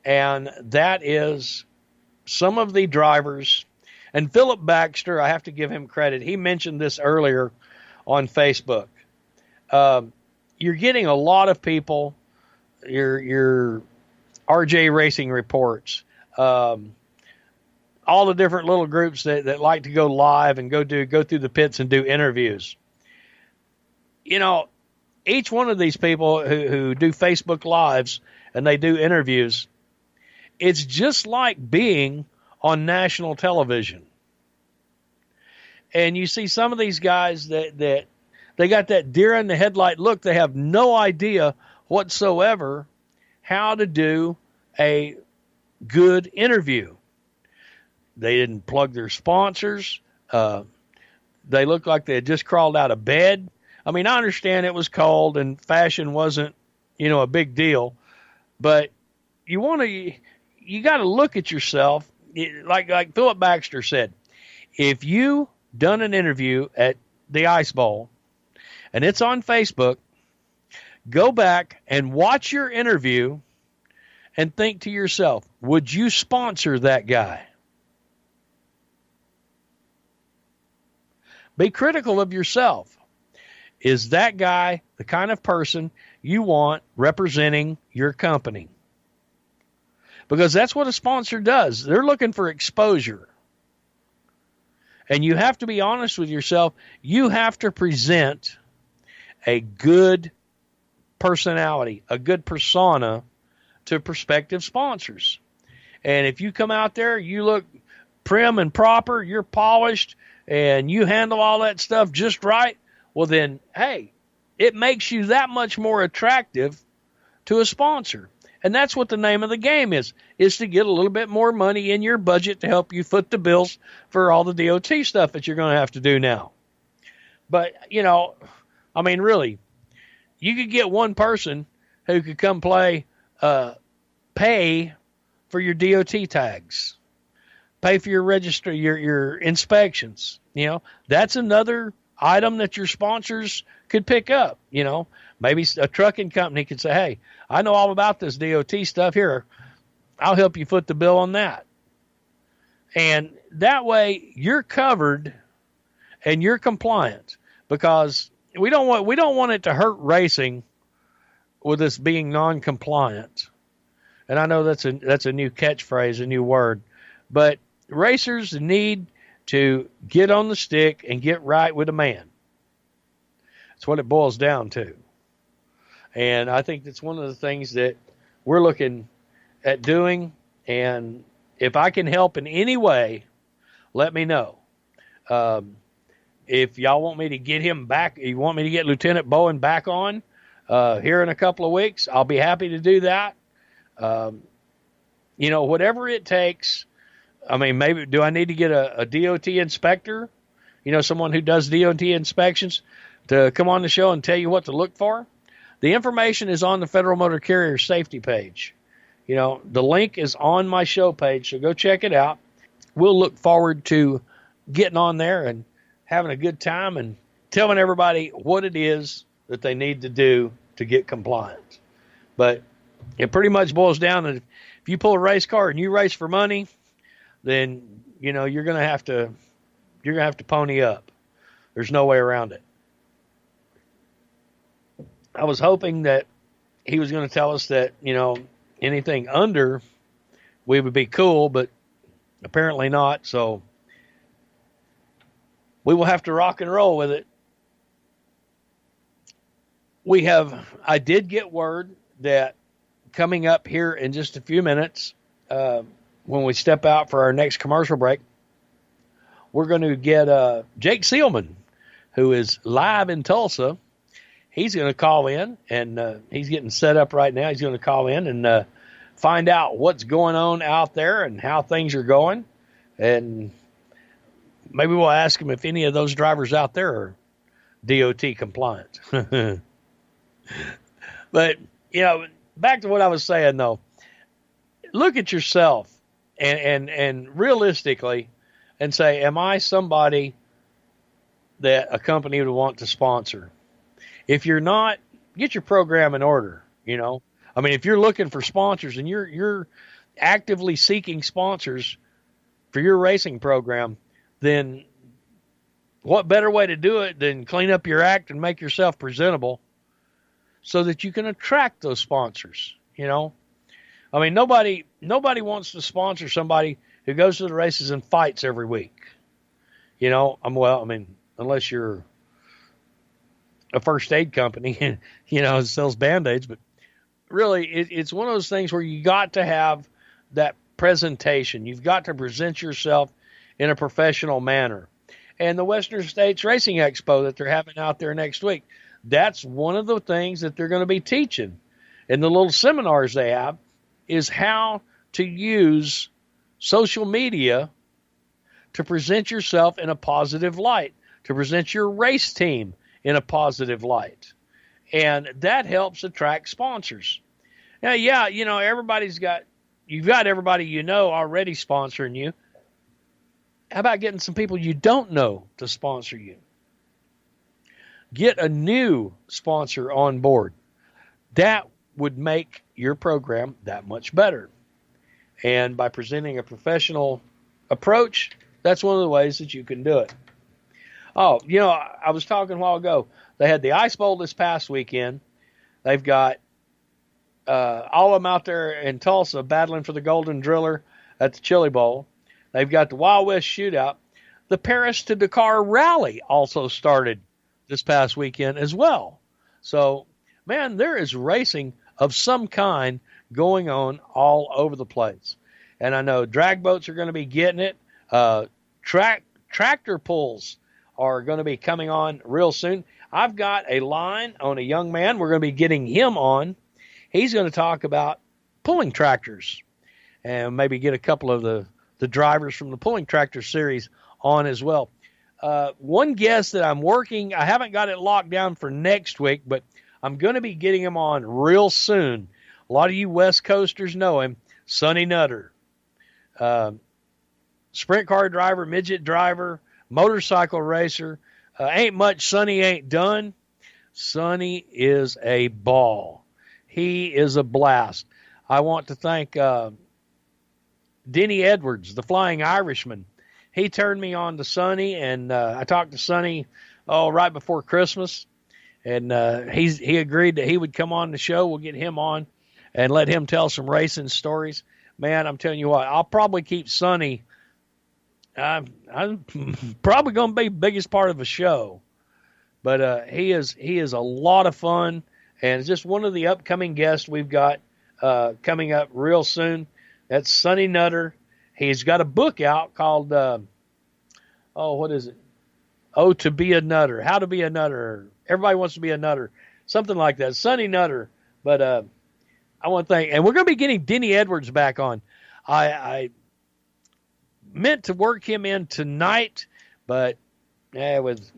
and that is some of the drivers. And Philip Baxter, I have to give him credit. He mentioned this earlier on Facebook. You're getting a lot of people, your RJ Racing Reports, all the different little groups that like to go live and go through the pits and do interviews. each one of these people who do Facebook Lives and they do interviews, it's just like being on national television. And you see some of these guys that they got that deer in the headlight look. They have no idea whatsoever how to do a good interview. They didn't plug their sponsors. They looked like they had just crawled out of bed. I mean, I understand it was cold and fashion wasn't, a big deal, but you got to look at yourself. Like Philip Baxter said, if you done an interview at the Ice Bowl and it's on Facebook, go back and watch your interview and think to yourself, would you sponsor that guy? Be critical of yourself. Is that guy the kind of person you want representing your company? Because that's what a sponsor does. They're looking for exposure. And you have to be honest with yourself. You have to present a good personality, a good persona to prospective sponsors. And if you come out there, you look prim and proper, you're polished, and you handle all that stuff just right, well then, hey, it makes you that much more attractive to a sponsor. And that's what the name of the game is to get a little bit more money in your budget to help you foot the bills for all the DOT stuff that you're going to have to do now. But, really, you could get one person who could come pay for your DOT tags, pay for your registry, your inspections. That's another item that your sponsors could pick up. Maybe a trucking company could say, hey, I know all about this DOT stuff here. I'll help you foot the bill on that. And that way you're covered and you're compliant, because we don't want it to hurt racing with us being non-compliant. And I know that's a new catchphrase, a new word, but racers need to get on the stick and get right with a man. That's what it boils down to. And I think that's one of the things that we're looking at doing. And if I can help in any way, let me know. If y'all want me to get him back, you want me to get Lieutenant Bowen back on here in a couple of weeks, I'll be happy to do that. Whatever it takes. I mean, maybe do I need to get a DOT inspector, someone who does DOT inspections, to come on the show and tell you what to look for? The information is on the Federal Motor Carrier safety page. The link is on my show page, so go check it out. We'll look forward to getting on there and having a good time and telling everybody what it is that they need to do to get compliant. But it pretty much boils down to, if you pull a race car and you race for money, then you're going to have to pony up. There's no way around it. I was hoping that he was going to tell us that, anything under, we would be cool, but apparently not. So we will have to rock and roll with it. I did get word that coming up here in just a few minutes, when we step out for our next commercial break, we're going to get Jake Seelman, who is live in Tulsa. He's going to call in, and he's getting set up right now. He's going to call in and find out what's going on out there and how things are going. And maybe we'll ask him if any of those drivers out there are DOT compliant. But, back to what I was saying, though. Look at yourself and realistically and say, am I somebody that a company would want to sponsor? If you're not, get your program in order, if you're looking for sponsors and you're actively seeking sponsors for your racing program, then what better way to do it than clean up your act and make yourself presentable so that you can attract those sponsors, Nobody wants to sponsor somebody who goes to the races and fights every week. Unless you're a first aid company, sells Band-Aids, but really it's one of those things where you got to have that presentation. You've got to present yourself in a professional manner. And the Western States Racing Expo that they're having out there next week, that's one of the things that they're going to be teaching in the little seminars they have, is how to use social media to present yourself in a positive light, to present your race team in a positive light. And that helps attract sponsors. Now, yeah, you've got everybody already sponsoring you. How about getting some people you don't know to sponsor you? Get a new sponsor on board. That would make your program that much better. And by presenting a professional approach, that's one of the ways that you can do it. Oh, I was talking a while ago. They had the Ice Bowl this past weekend. They've got all of them out there in Tulsa battling for the Golden Driller at the Chili Bowl. They've got the Wild West Shootout. The Paris to Dakar Rally also started this past weekend as well. So, man, there is racing of some kind going on all over the place. And I know drag boats are going to be getting it. Tractor pulls are going to be coming on real soon. I've got a line on a young man. We're going to be getting him on. He's going to talk about pulling tractors and maybe get a couple of the drivers from the pulling tractor series on as well. One guest that I'm working, I haven't got it locked down for next week, but I'm going to be getting him on real soon. A lot of you West Coasters know him, Sonny Nutter. Sprint car driver, midget driver, motorcycle racer. Ain't much Sonny ain't done. Sonny is a ball. He is a blast. I want to thank Denny Edwards, the Flying Irishman. He turned me on to Sonny, and I talked to Sonny right before Christmas, and he agreed that he would come on the show. We'll get him on and let him tell some racing stories. Man, I'm telling you what, I'll probably keep Sonny. I'm probably going to be the biggest part of the show, but he is a lot of fun, and it's just one of the upcoming guests we've got coming up real soon. That's Sonny Nutter. He's got a book out called, what is it? Oh, to be a Nutter. How to be a Nutter. Everybody wants to be a Nutter. Something like that. Sonny Nutter. But I want to thank, and we're going to be getting Denny Edwards back on. I meant to work him in tonight, but with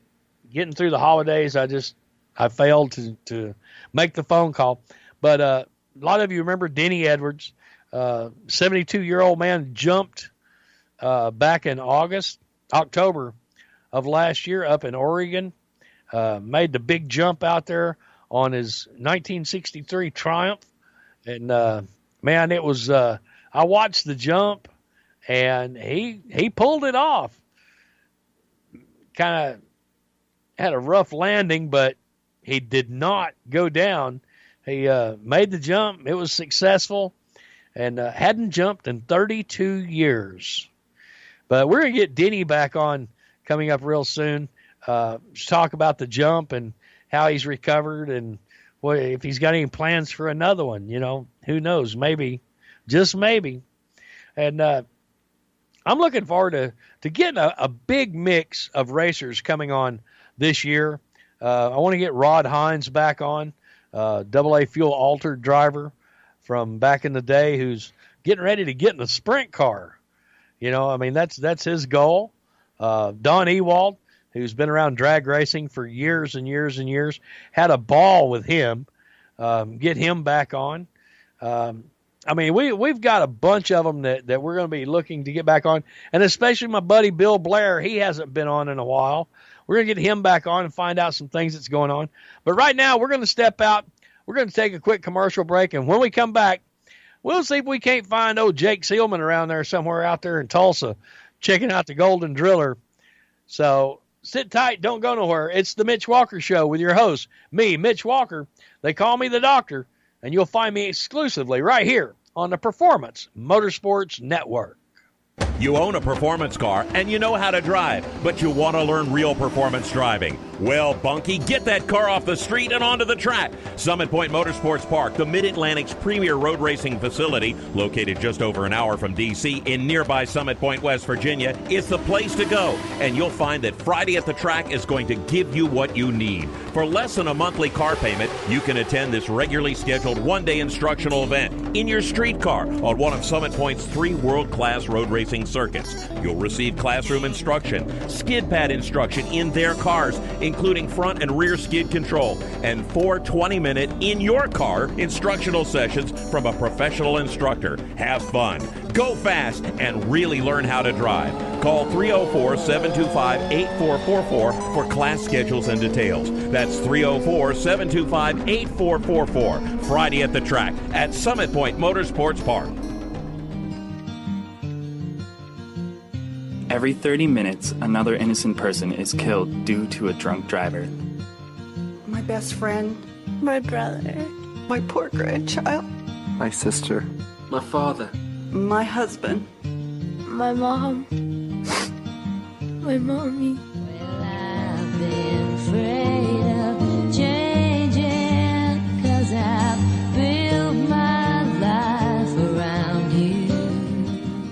getting through the holidays, I failed to make the phone call. But a lot of you remember Denny Edwards. 72-year-old man jumped back in October of last year up in Oregon, made the big jump out there on his 1963 Triumph. And, man, it was I watched the jump, and he pulled it off. Kind of had a rough landing, but he did not go down. He made the jump. It was successful. And hadn't jumped in 32 years. But we're going to get Denny back on coming up real soon. Talk about the jump and how he's recovered and if he's got any plans for another one. Who knows? Maybe, just maybe. And I'm looking forward to getting a big mix of racers coming on this year. I want to get Rod Hines back on, AA fuel altered driver from back in the day, who's getting ready to get in a sprint car. That's his goal. Don Ewald, who's been around drag racing for years and years and years, had a ball with him. Get him back on. We've got a bunch of them that we're going to be looking to get back on, and especially my buddy Bill Blair. He hasn't been on in a while. We're going to get him back on and find out some things that's going on. But right now, we're going to step out. We're going to take a quick commercial break, and when we come back, we'll see if we can't find old Jake Seelman around there somewhere out there in Tulsa checking out the Golden Driller. So sit tight. Don't go nowhere. It's the Mitch Walker Show with your host, me, Mitch Walker. They call me the Doctor, and you'll find me exclusively right here on the Performance Motorsports Network. You own a performance car and you know how to drive, but you want to learn real performance driving. Well, Bunky, get that car off the street and onto the track. Summit Point Motorsports Park, the Mid-Atlantic's premier road racing facility, located just over an hour from D.C. in nearby Summit Point, West Virginia, is the place to go. And you'll find that Friday at the Track is going to give you what you need. For less than a monthly car payment, you can attend this regularly scheduled one-day instructional event in your street car on one of Summit Point's 3 world-class road racing circuits. You'll receive classroom instruction, skid pad instruction in their cars, including front and rear skid control, and 4 20-minute in-your-car instructional sessions from a professional instructor. Have fun, go fast, and really learn how to drive. Call 304-725-8444 for class schedules and details. That's 304-725-8444. Friday at the Track at Summit Point Motorsports Park. Every 30 minutes, another innocent person is killed due to a drunk driver. My best friend. My brother. My poor grandchild. My sister. My father. My husband. My mom. My mommy. Well, I've been afraid of changing, 'cause I've built my life around you.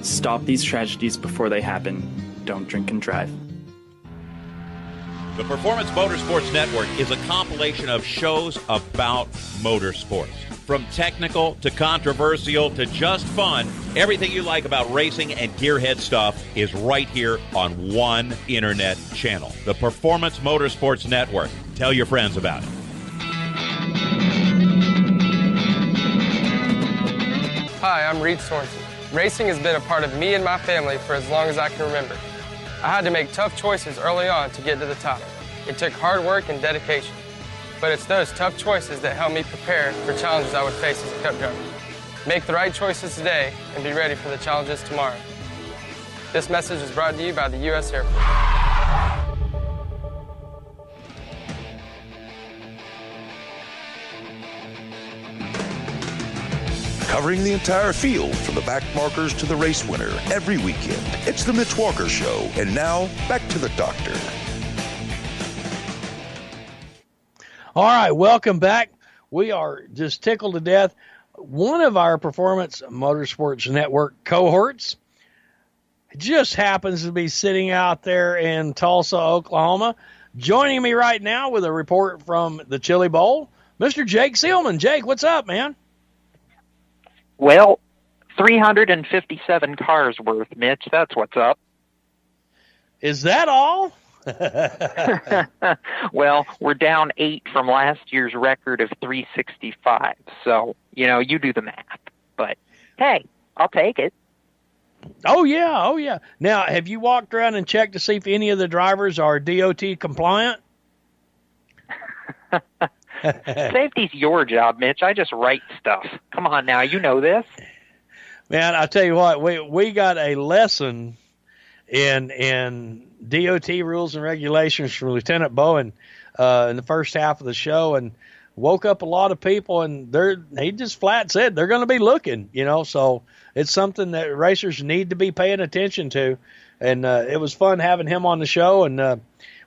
Stop these tragedies before they happen. Don't drink and drive. The Performance Motorsports Network is a compilation of shows about motorsports. From technical to controversial to just fun, everything you like about racing and gearhead stuff is right here on one internet channel. The Performance Motorsports Network. Tell your friends about it. Hi, I'm Reed Sorensen. Racing has been a part of me and my family for as long as I can remember. I had to make tough choices early on to get to the top. It took hard work and dedication. But it's those tough choices that help me prepare for challenges I would face as a cup driver. Make the right choices today and be ready for the challenges tomorrow. This message is brought to you by the U.S. Air Force. Covering the entire field from the back markers to the race winner every weekend. It's the Mitch Walker Show. And now, back to the doctor. All right, welcome back. We are just tickled to death. One of our Performance Motorsports Network cohorts just happens to be sitting out there in Tulsa, Oklahoma. Joining me right now with a report from the Chili Bowl, Mr. Jake Seelman. Jake, what's up, man? Well, 357 cars worth, Mitch. That's what's up. Is that all? Well, we're down 8 from last year's record of 365. So, you do the math. But, hey, I'll take it. Oh, yeah. Now, have you walked around and checked to see if any of the drivers are DOT compliant? Safety's your job, Mitch. I just write stuff. Come on now, you know this. Man, I tell you what, we got a lesson in DOT rules and regulations from Lt Bowen in the first half of the show, and woke up a lot of people, and he just flat said they're going to be looking, so it's something that racers need to be paying attention to. And it was fun having him on the show, and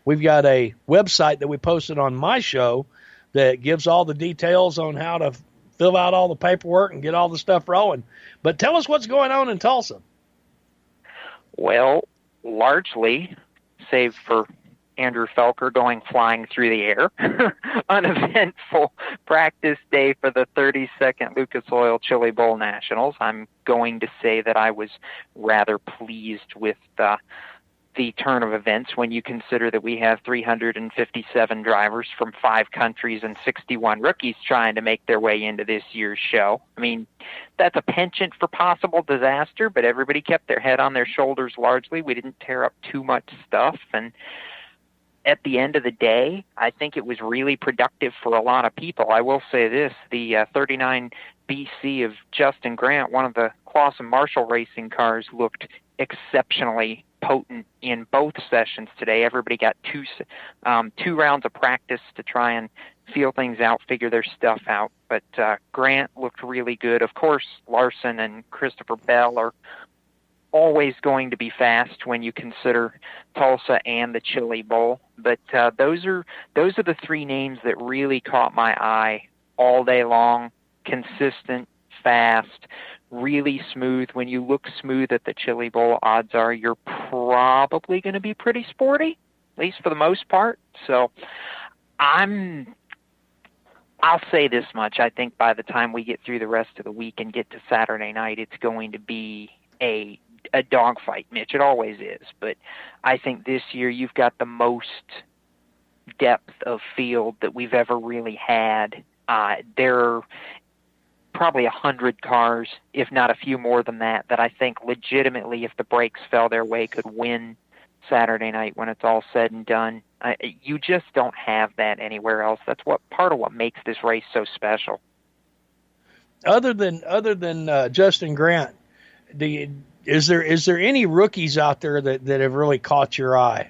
we've got a website that we posted on my show that gives all the details on how to fill out all the paperwork and get all the stuff rolling. But tell us what's going on in Tulsa. Well, largely, save for Andrew Felker going flying through the air, uneventful practice day for the 32nd Lucas Oil Chili Bowl Nationals. I'm going to say that I was rather pleased with the turn of events when you consider that we have 357 drivers from 5 countries and 61 rookies trying to make their way into this year's show. I mean, that's a penchant for possible disaster, but everybody kept their head on their shoulders largely. We didn't tear up too much stuff, and at the end of the day, I think it was really productive for a lot of people. I will say this, the 39 BC of Justin Grant, one of the Clausen Marshall racing cars, looked exceptionally potent in both sessions today. Everybody got two rounds of practice to try and feel things out, figure their stuff out. But Grant looked really good. Of course, Larson and Christopher Bell are always going to be fast when you consider Tulsa and the Chili Bowl. But those are the three names that really caught my eye all day long. Consistent, fast, really smooth. When you look smooth at the Chili Bowl, odds are you're probably going to be pretty sporty, at least for the most part. So I'll say this much. I think by the time we get through the rest of the week and get to Saturday night, it's going to be a dogfight, Mitch. It always is. But I think this year you've got the most depth of field that we've ever really had. There are probably 100 cars, if not a few more than that I think legitimately, if the brakes fell their way, could win Saturday night when it's all said and done. You just don't have that anywhere else. That's part of what makes this race so special. Other than Justin Grant, is there any rookies out there that have really caught your eye?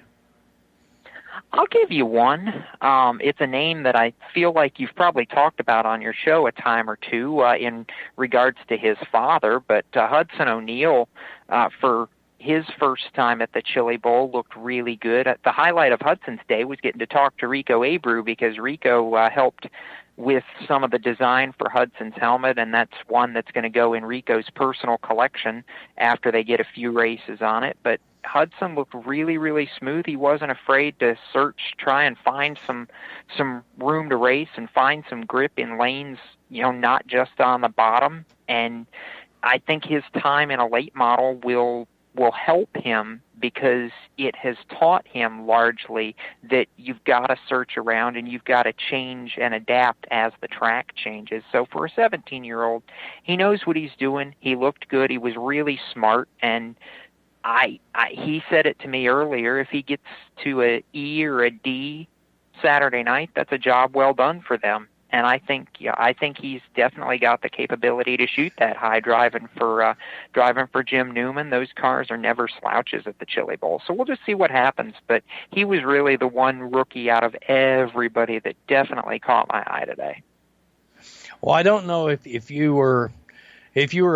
I'll give you one. It's a name that I feel like you've probably talked about on your show a time or two in regards to his father, but Hudson O'Neal, for his first time at the Chili Bowl, looked really good. The highlight of Hudson's day was getting to talk to Rico Abreu, because Rico helped with some of the design for Hudson's helmet, and that's one that's going to go in Rico's personal collection after they get a few races on it. But Hudson looked really, really smooth. He wasn't afraid to try and find some room to race and find some grip in lanes, not just on the bottom. And I think his time in a late model will help him, because it has taught him largely that you've got to search around and you've got to change and adapt as the track changes. So for a 17-year-old, he knows what he's doing. He looked good. He was really smart, and he said it to me earlier, if he gets to a E or a D Saturday night, that's a job well done for them. And I think he's definitely got the capability to shoot that high driving for Jim Newman. Those cars are never slouches at the Chili Bowl. So we'll just see what happens. But he was really the one rookie out of everybody that definitely caught my eye today. Well, I don't know if you were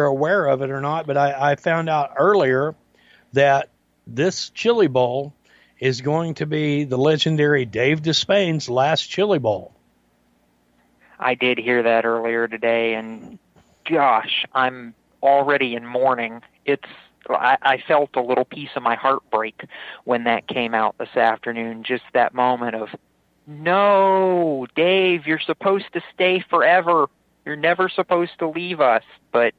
aware of it or not, but I found out earlier that this Chili Bowl is going to be the legendary Dave Despain's last Chili Bowl. I did hear that earlier today, and gosh, I'm already in mourning. I felt a little piece of my heart break when that came out this afternoon, just that moment of, no, Dave, you're supposed to stay forever. You're never supposed to leave us. But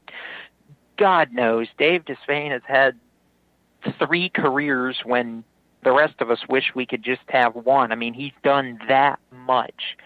God knows, Dave Despain has had 3 careers when the rest of us wish we could just have one. I mean, he's done that much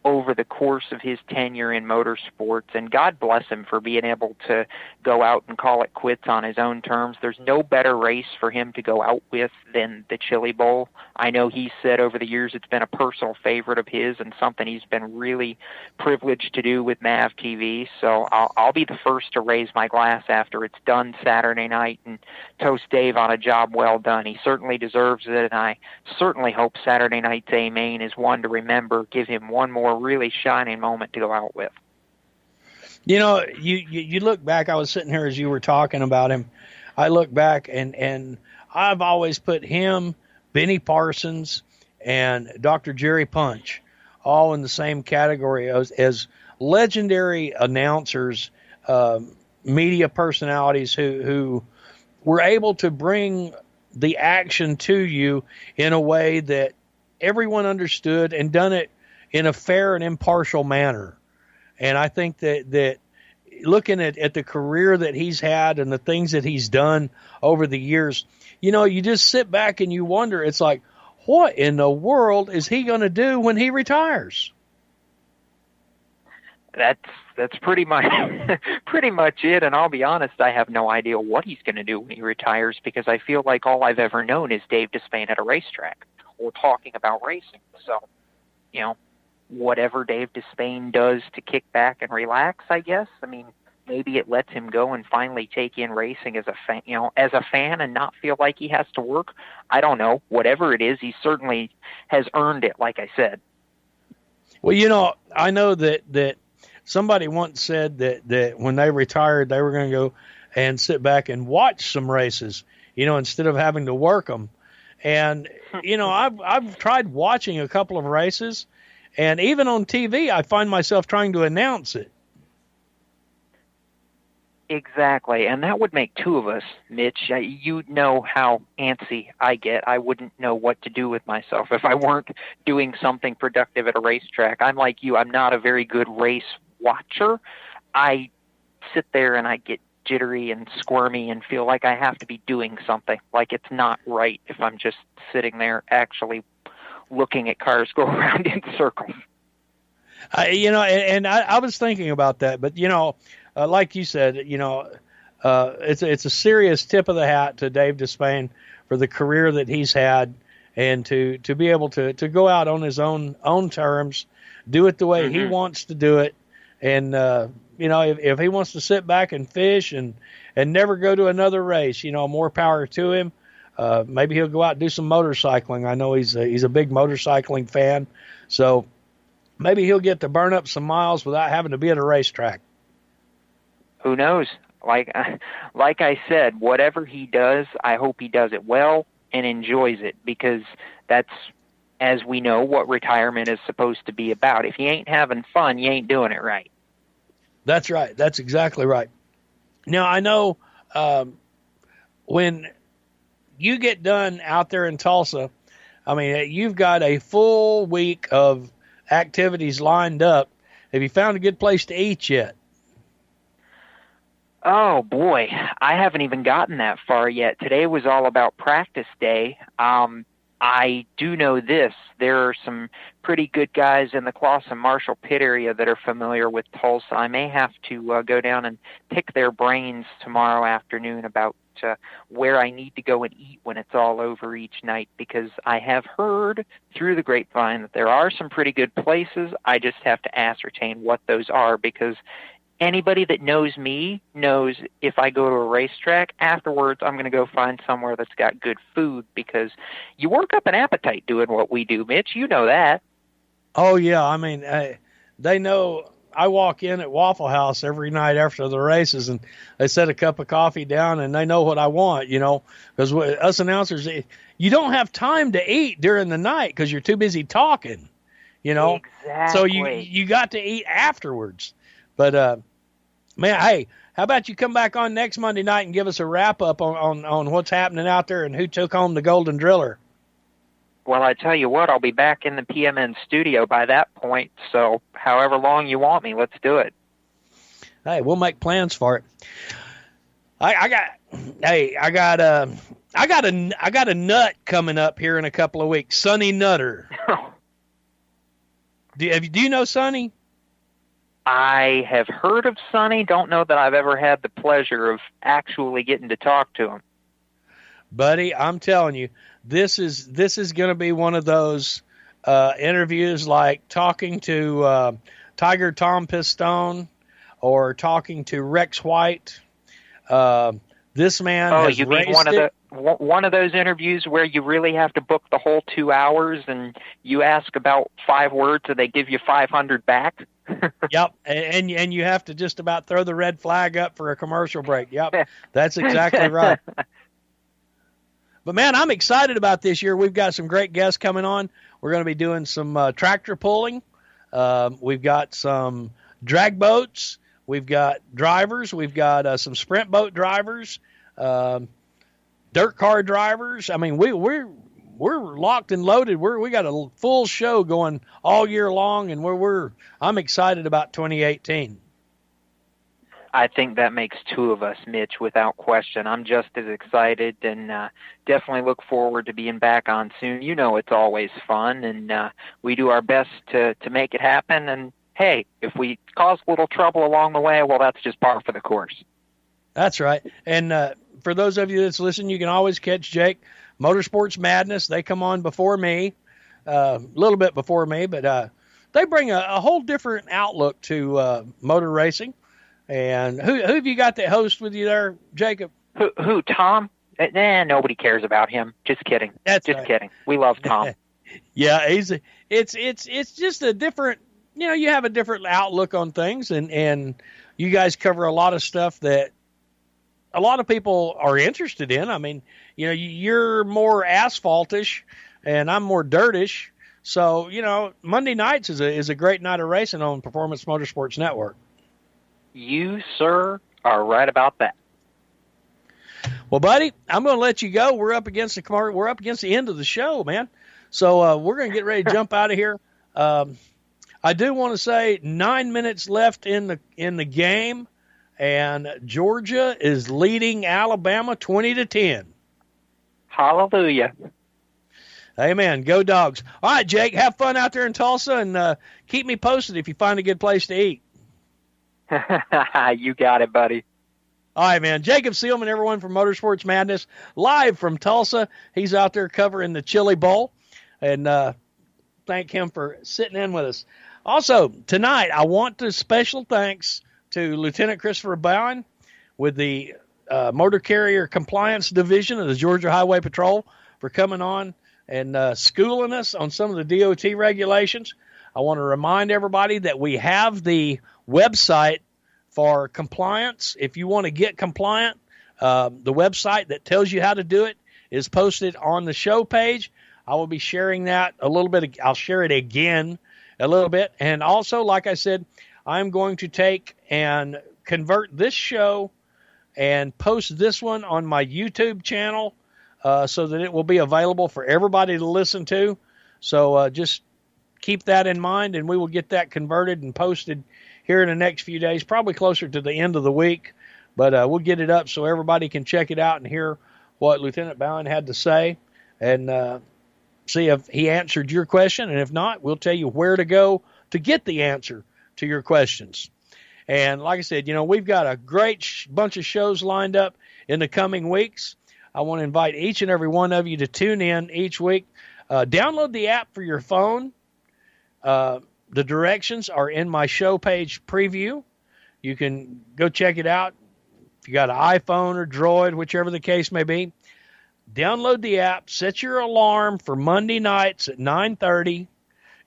over the course of his tenure in motorsports, and God bless him for being able to go out and call it quits on his own terms. There's no better race for him to go out with than the Chili Bowl. I know he's said over the years it's been a personal favorite of his and something he's been really privileged to do with MAV TV, so I'll be the first to raise my glass after it's done Saturday night and toast Dave on a job well done. He certainly deserves it, and I certainly hope Saturday night's A-Main is one to remember, give him one more really shining moment to go out with. You look back, I was sitting here as you were talking about him. I look back and I've always put him, Benny Parsons, and Dr. Jerry Punch all in the same category as legendary announcers, media personalities who were able to bring the action to you in a way that everyone understood and done it in a fair and impartial manner. And I think that looking at the career that he's had and the things that he's done over the years, you just sit back and you wonder, it's like, what in the world is he going to do when he retires? That's pretty much it. And I'll be honest, I have no idea what he's going to do when he retires, because I feel like all I've ever known is Dave Despain at a racetrack or talking about racing. So, whatever Dave Despain does to kick back and relax, I guess. I mean, maybe it lets him go and finally take in racing as a fan, and not feel like he has to work. I don't know. Whatever it is, he certainly has earned it, like I said. Well, I know that somebody once said that when they retired, they were going to go and sit back and watch some races, instead of having to work them. And, I've tried watching a couple of races, and even on TV, I find myself trying to announce it. Exactly, and that would make two of us, Mitch. You know how antsy I get. I wouldn't know what to do with myself if I weren't doing something productive at a racetrack. I'm like you. I'm not a very good race watcher. I sit there and I get jittery and squirmy and feel like I have to be doing something, like it's not right if I'm just sitting there actually looking at cars go around in circles. I was thinking about that, but, like you said, it's a serious tip of the hat to Dave Despain for the career that he's had, and to be able to go out on his own terms, do it the way he wants to do it. And, if he wants to sit back and fish and never go to another race, more power to him. Maybe he'll go out and do some motorcycling. I know he's a big motorcycling fan. So maybe he'll get to burn up some miles without having to be at a racetrack. Who knows? Like I said, whatever he does, I hope he does it well and enjoys it, because that's, as we know, what retirement is supposed to be about. If you ain't having fun, you ain't doing it right. That's right. That's exactly right. Now, I know when you get done out there in Tulsa, you've got a full week of activities lined up. Have you found a good place to eat yet? Oh, boy, I haven't even gotten that far yet. Today was all about practice day. I do know this. There are some pretty good guys in the Clausen Marshall pit area that are familiar with Tulsa. I may have to go down and pick their brains tomorrow afternoon about where I need to go and eat when it's all over each night, because I have heard through the grapevine that there are some pretty good places. I just have to ascertain what those are, because anybody that knows me knows if I go to a racetrack, afterwards I'm going to go find somewhere that's got good food, because you work up an appetite doing what we do, Mitch. You know that. Oh, yeah. They know I walk in at Waffle House every night after the races, and they set a cup of coffee down, and they know what I want, because us announcers, you don't have time to eat during the night because you're too busy talking, Exactly. So you got to eat afterwards. But, man, hey, how about you come back on next Monday night and give us a wrap-up on what's happening out there and who took home the Golden Driller? Well, I tell you what, I'll be back in the PMN studio by that point, so however long you want me, let's do it. Hey, we'll make plans for it. I got a nut coming up here in a couple of weeks, Sonny Nutter. Do you know Sonny? I have heard of Sonny. Don't know that I've ever had the pleasure of actually getting to talk to him. Buddy, I'm telling you, this is going to be one of those interviews like talking to Tiger Tom Pistone or talking to Rex White. This man has you mean one of those interviews where you really have to book the whole 2 hours and you ask about 5 words and they give you 500 back? Yep, and you have to just about throw the red flag up for a commercial break. Yep, that's exactly right. But, man, I'm excited about this year. We've got some great guests coming on. We're going to be doing some tractor pulling. We've got some drag boats. We've got drivers. We've got some sprint boat drivers, dirt car drivers. We're locked and loaded. We got a full show going all year long, and I'm excited about 2018. I think that makes 2 of us, Mitch, without question. I'm just as excited, and definitely look forward to being back on soon. It's always fun, and we do our best to make it happen. And, hey, if we cause a little trouble along the way, well, that's just par for the course. That's right. And for those of you that's listening, you can always catch Jake, Motorsports Madness. They come on before me, a little bit before me, but they bring a whole different outlook to motor racing. And who have you got that host with you there, Jacob? Who, Tom? Nobody cares about him. Just kidding. That's just right. Kidding. We love Tom. Yeah, it's just a different, you have a different outlook on things, and you guys cover a lot of stuff that a lot of people are interested in. I mean, you know, you're more asphaltish and I'm more dirtish. So, you know, Monday nights is a great night of racing on Performance Motorsports Network. You, sir, are right about that. Well, buddy, I'm going to let you go. We're up against the end of the show, man. So we're going to get ready to jump out of here. I do want to say 9 minutes left in the game, and Georgia is leading Alabama 20-10. Hallelujah. Amen. Go Dogs. All right, Jake, have fun out there in Tulsa, and keep me posted if you find a good place to eat. You got it, buddy. All right, man. Jacob Seelman, everyone from Motorsports Madness, live from Tulsa. He's out there covering the Chili Bowl, and thank him for sitting in with us. Also, tonight, I want to special thanks to Lieutenant Christopher Bowen with the Motor Carrier Compliance Division of the Georgia Highway Patrol for coming on and schooling us on some of the DOT regulations. I want to remind everybody that we have the website for compliance. If you want to get compliant, the website that tells you how to do it is posted on the show page. I will be sharing that a little bit. I'll share it again a little bit. And also, like I said, I'm going to take and convert this show and post this one on my YouTube channel so that it will be available for everybody to listen to. So just keep that in mind, and we will get that converted and posted here in the next few days, probably closer to the end of the week. But we'll get it up so everybody can check it out and hear what Lieutenant Bowen had to say and see if he answered your question. And if not, we'll tell you where to go to get the answer to your questions. And like I said, you know, we've got a great bunch of shows lined up in the coming weeks. I want to invite each and every one of you to tune in each week. Download the app for your phone. The directions are in my show page preview. You can go check it out. If you got an iPhone or Droid, whichever the case may be, download the app, set your alarm for Monday nights at 9:30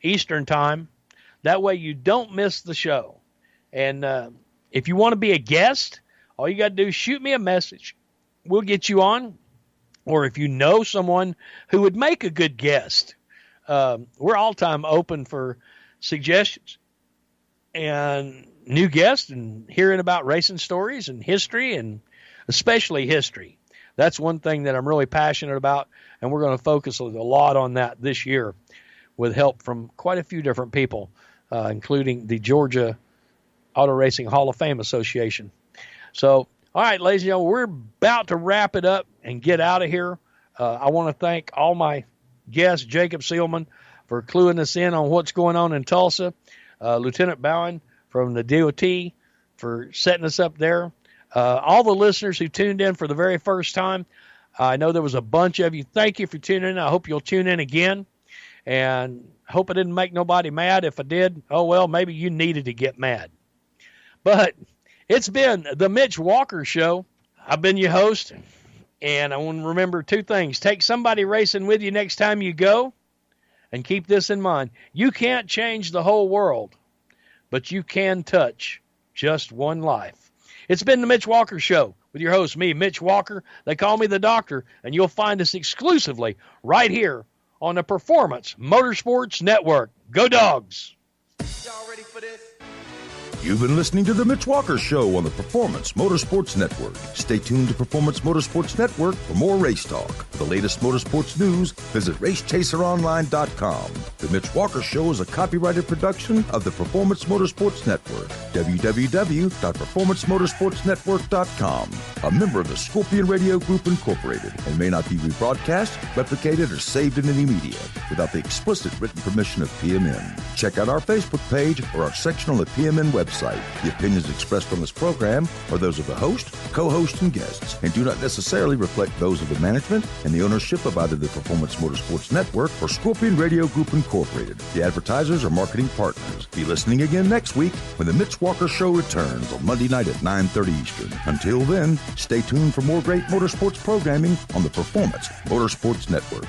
Eastern time. That way you don't miss the show. And if you want to be a guest, all you got to do is shoot me a message. We'll get you on. Or if you know someone who would make a good guest, we're all time open for suggestions and new guests and hearing about racing stories and history, and especially history. That's one thing that I'm really passionate about, and we're going to focus a lot on that this year with help from quite a few different people, including the Georgia Auto Racing Hall of Fame Association. So, all right, ladies and gentlemen, we're about to wrap it up and get out of here. I want to thank all my guests, Jacob Seelman, for cluing us in on what's going on in Tulsa, Lieutenant Bowen from the DOT for setting us up there, all the listeners who tuned in for the very first time. I know there was a bunch of you. Thank you for tuning in. I hope you'll tune in again, and I hope I didn't make nobody mad. If I did, oh, well, maybe you needed to get mad. But it's been the Mitch Walker Show. I've been your host, and I want to remember two things. Take somebody racing with you next time you go, and keep this in mind. You can't change the whole world, but you can touch just one life. It's been the Mitch Walker Show with your host, me, Mitch Walker. They call me the Doctor, and you'll find us exclusively right here on the Performance Motorsports Network. Go Dogs! Y'all ready for this? You've been listening to The Mitch Walker Show on the Performance Motorsports Network. Stay tuned to Performance Motorsports Network for more race talk. For the latest motorsports news, visit RaceChaserOnline.com. The Mitch Walker Show is a copyrighted production of the Performance Motorsports Network. www.performancemotorsportsnetwork.com. A member of the Scorpion Radio Group Incorporated, and may not be rebroadcast, replicated, or saved in any media without the explicit written permission of PMN. Check out our Facebook page or our section on the PMN website. The opinions expressed on this program are those of the host, co-host, and guests, and do not necessarily reflect those of the management and the ownership of either the Performance Motorsports Network or Scorpion Radio Group Incorporated. The advertisers are marketing partners. Be listening again next week when the Mitch Walker Show returns on Monday night at 9:30 Eastern. Until then, stay tuned for more great motorsports programming on the Performance Motorsports Network.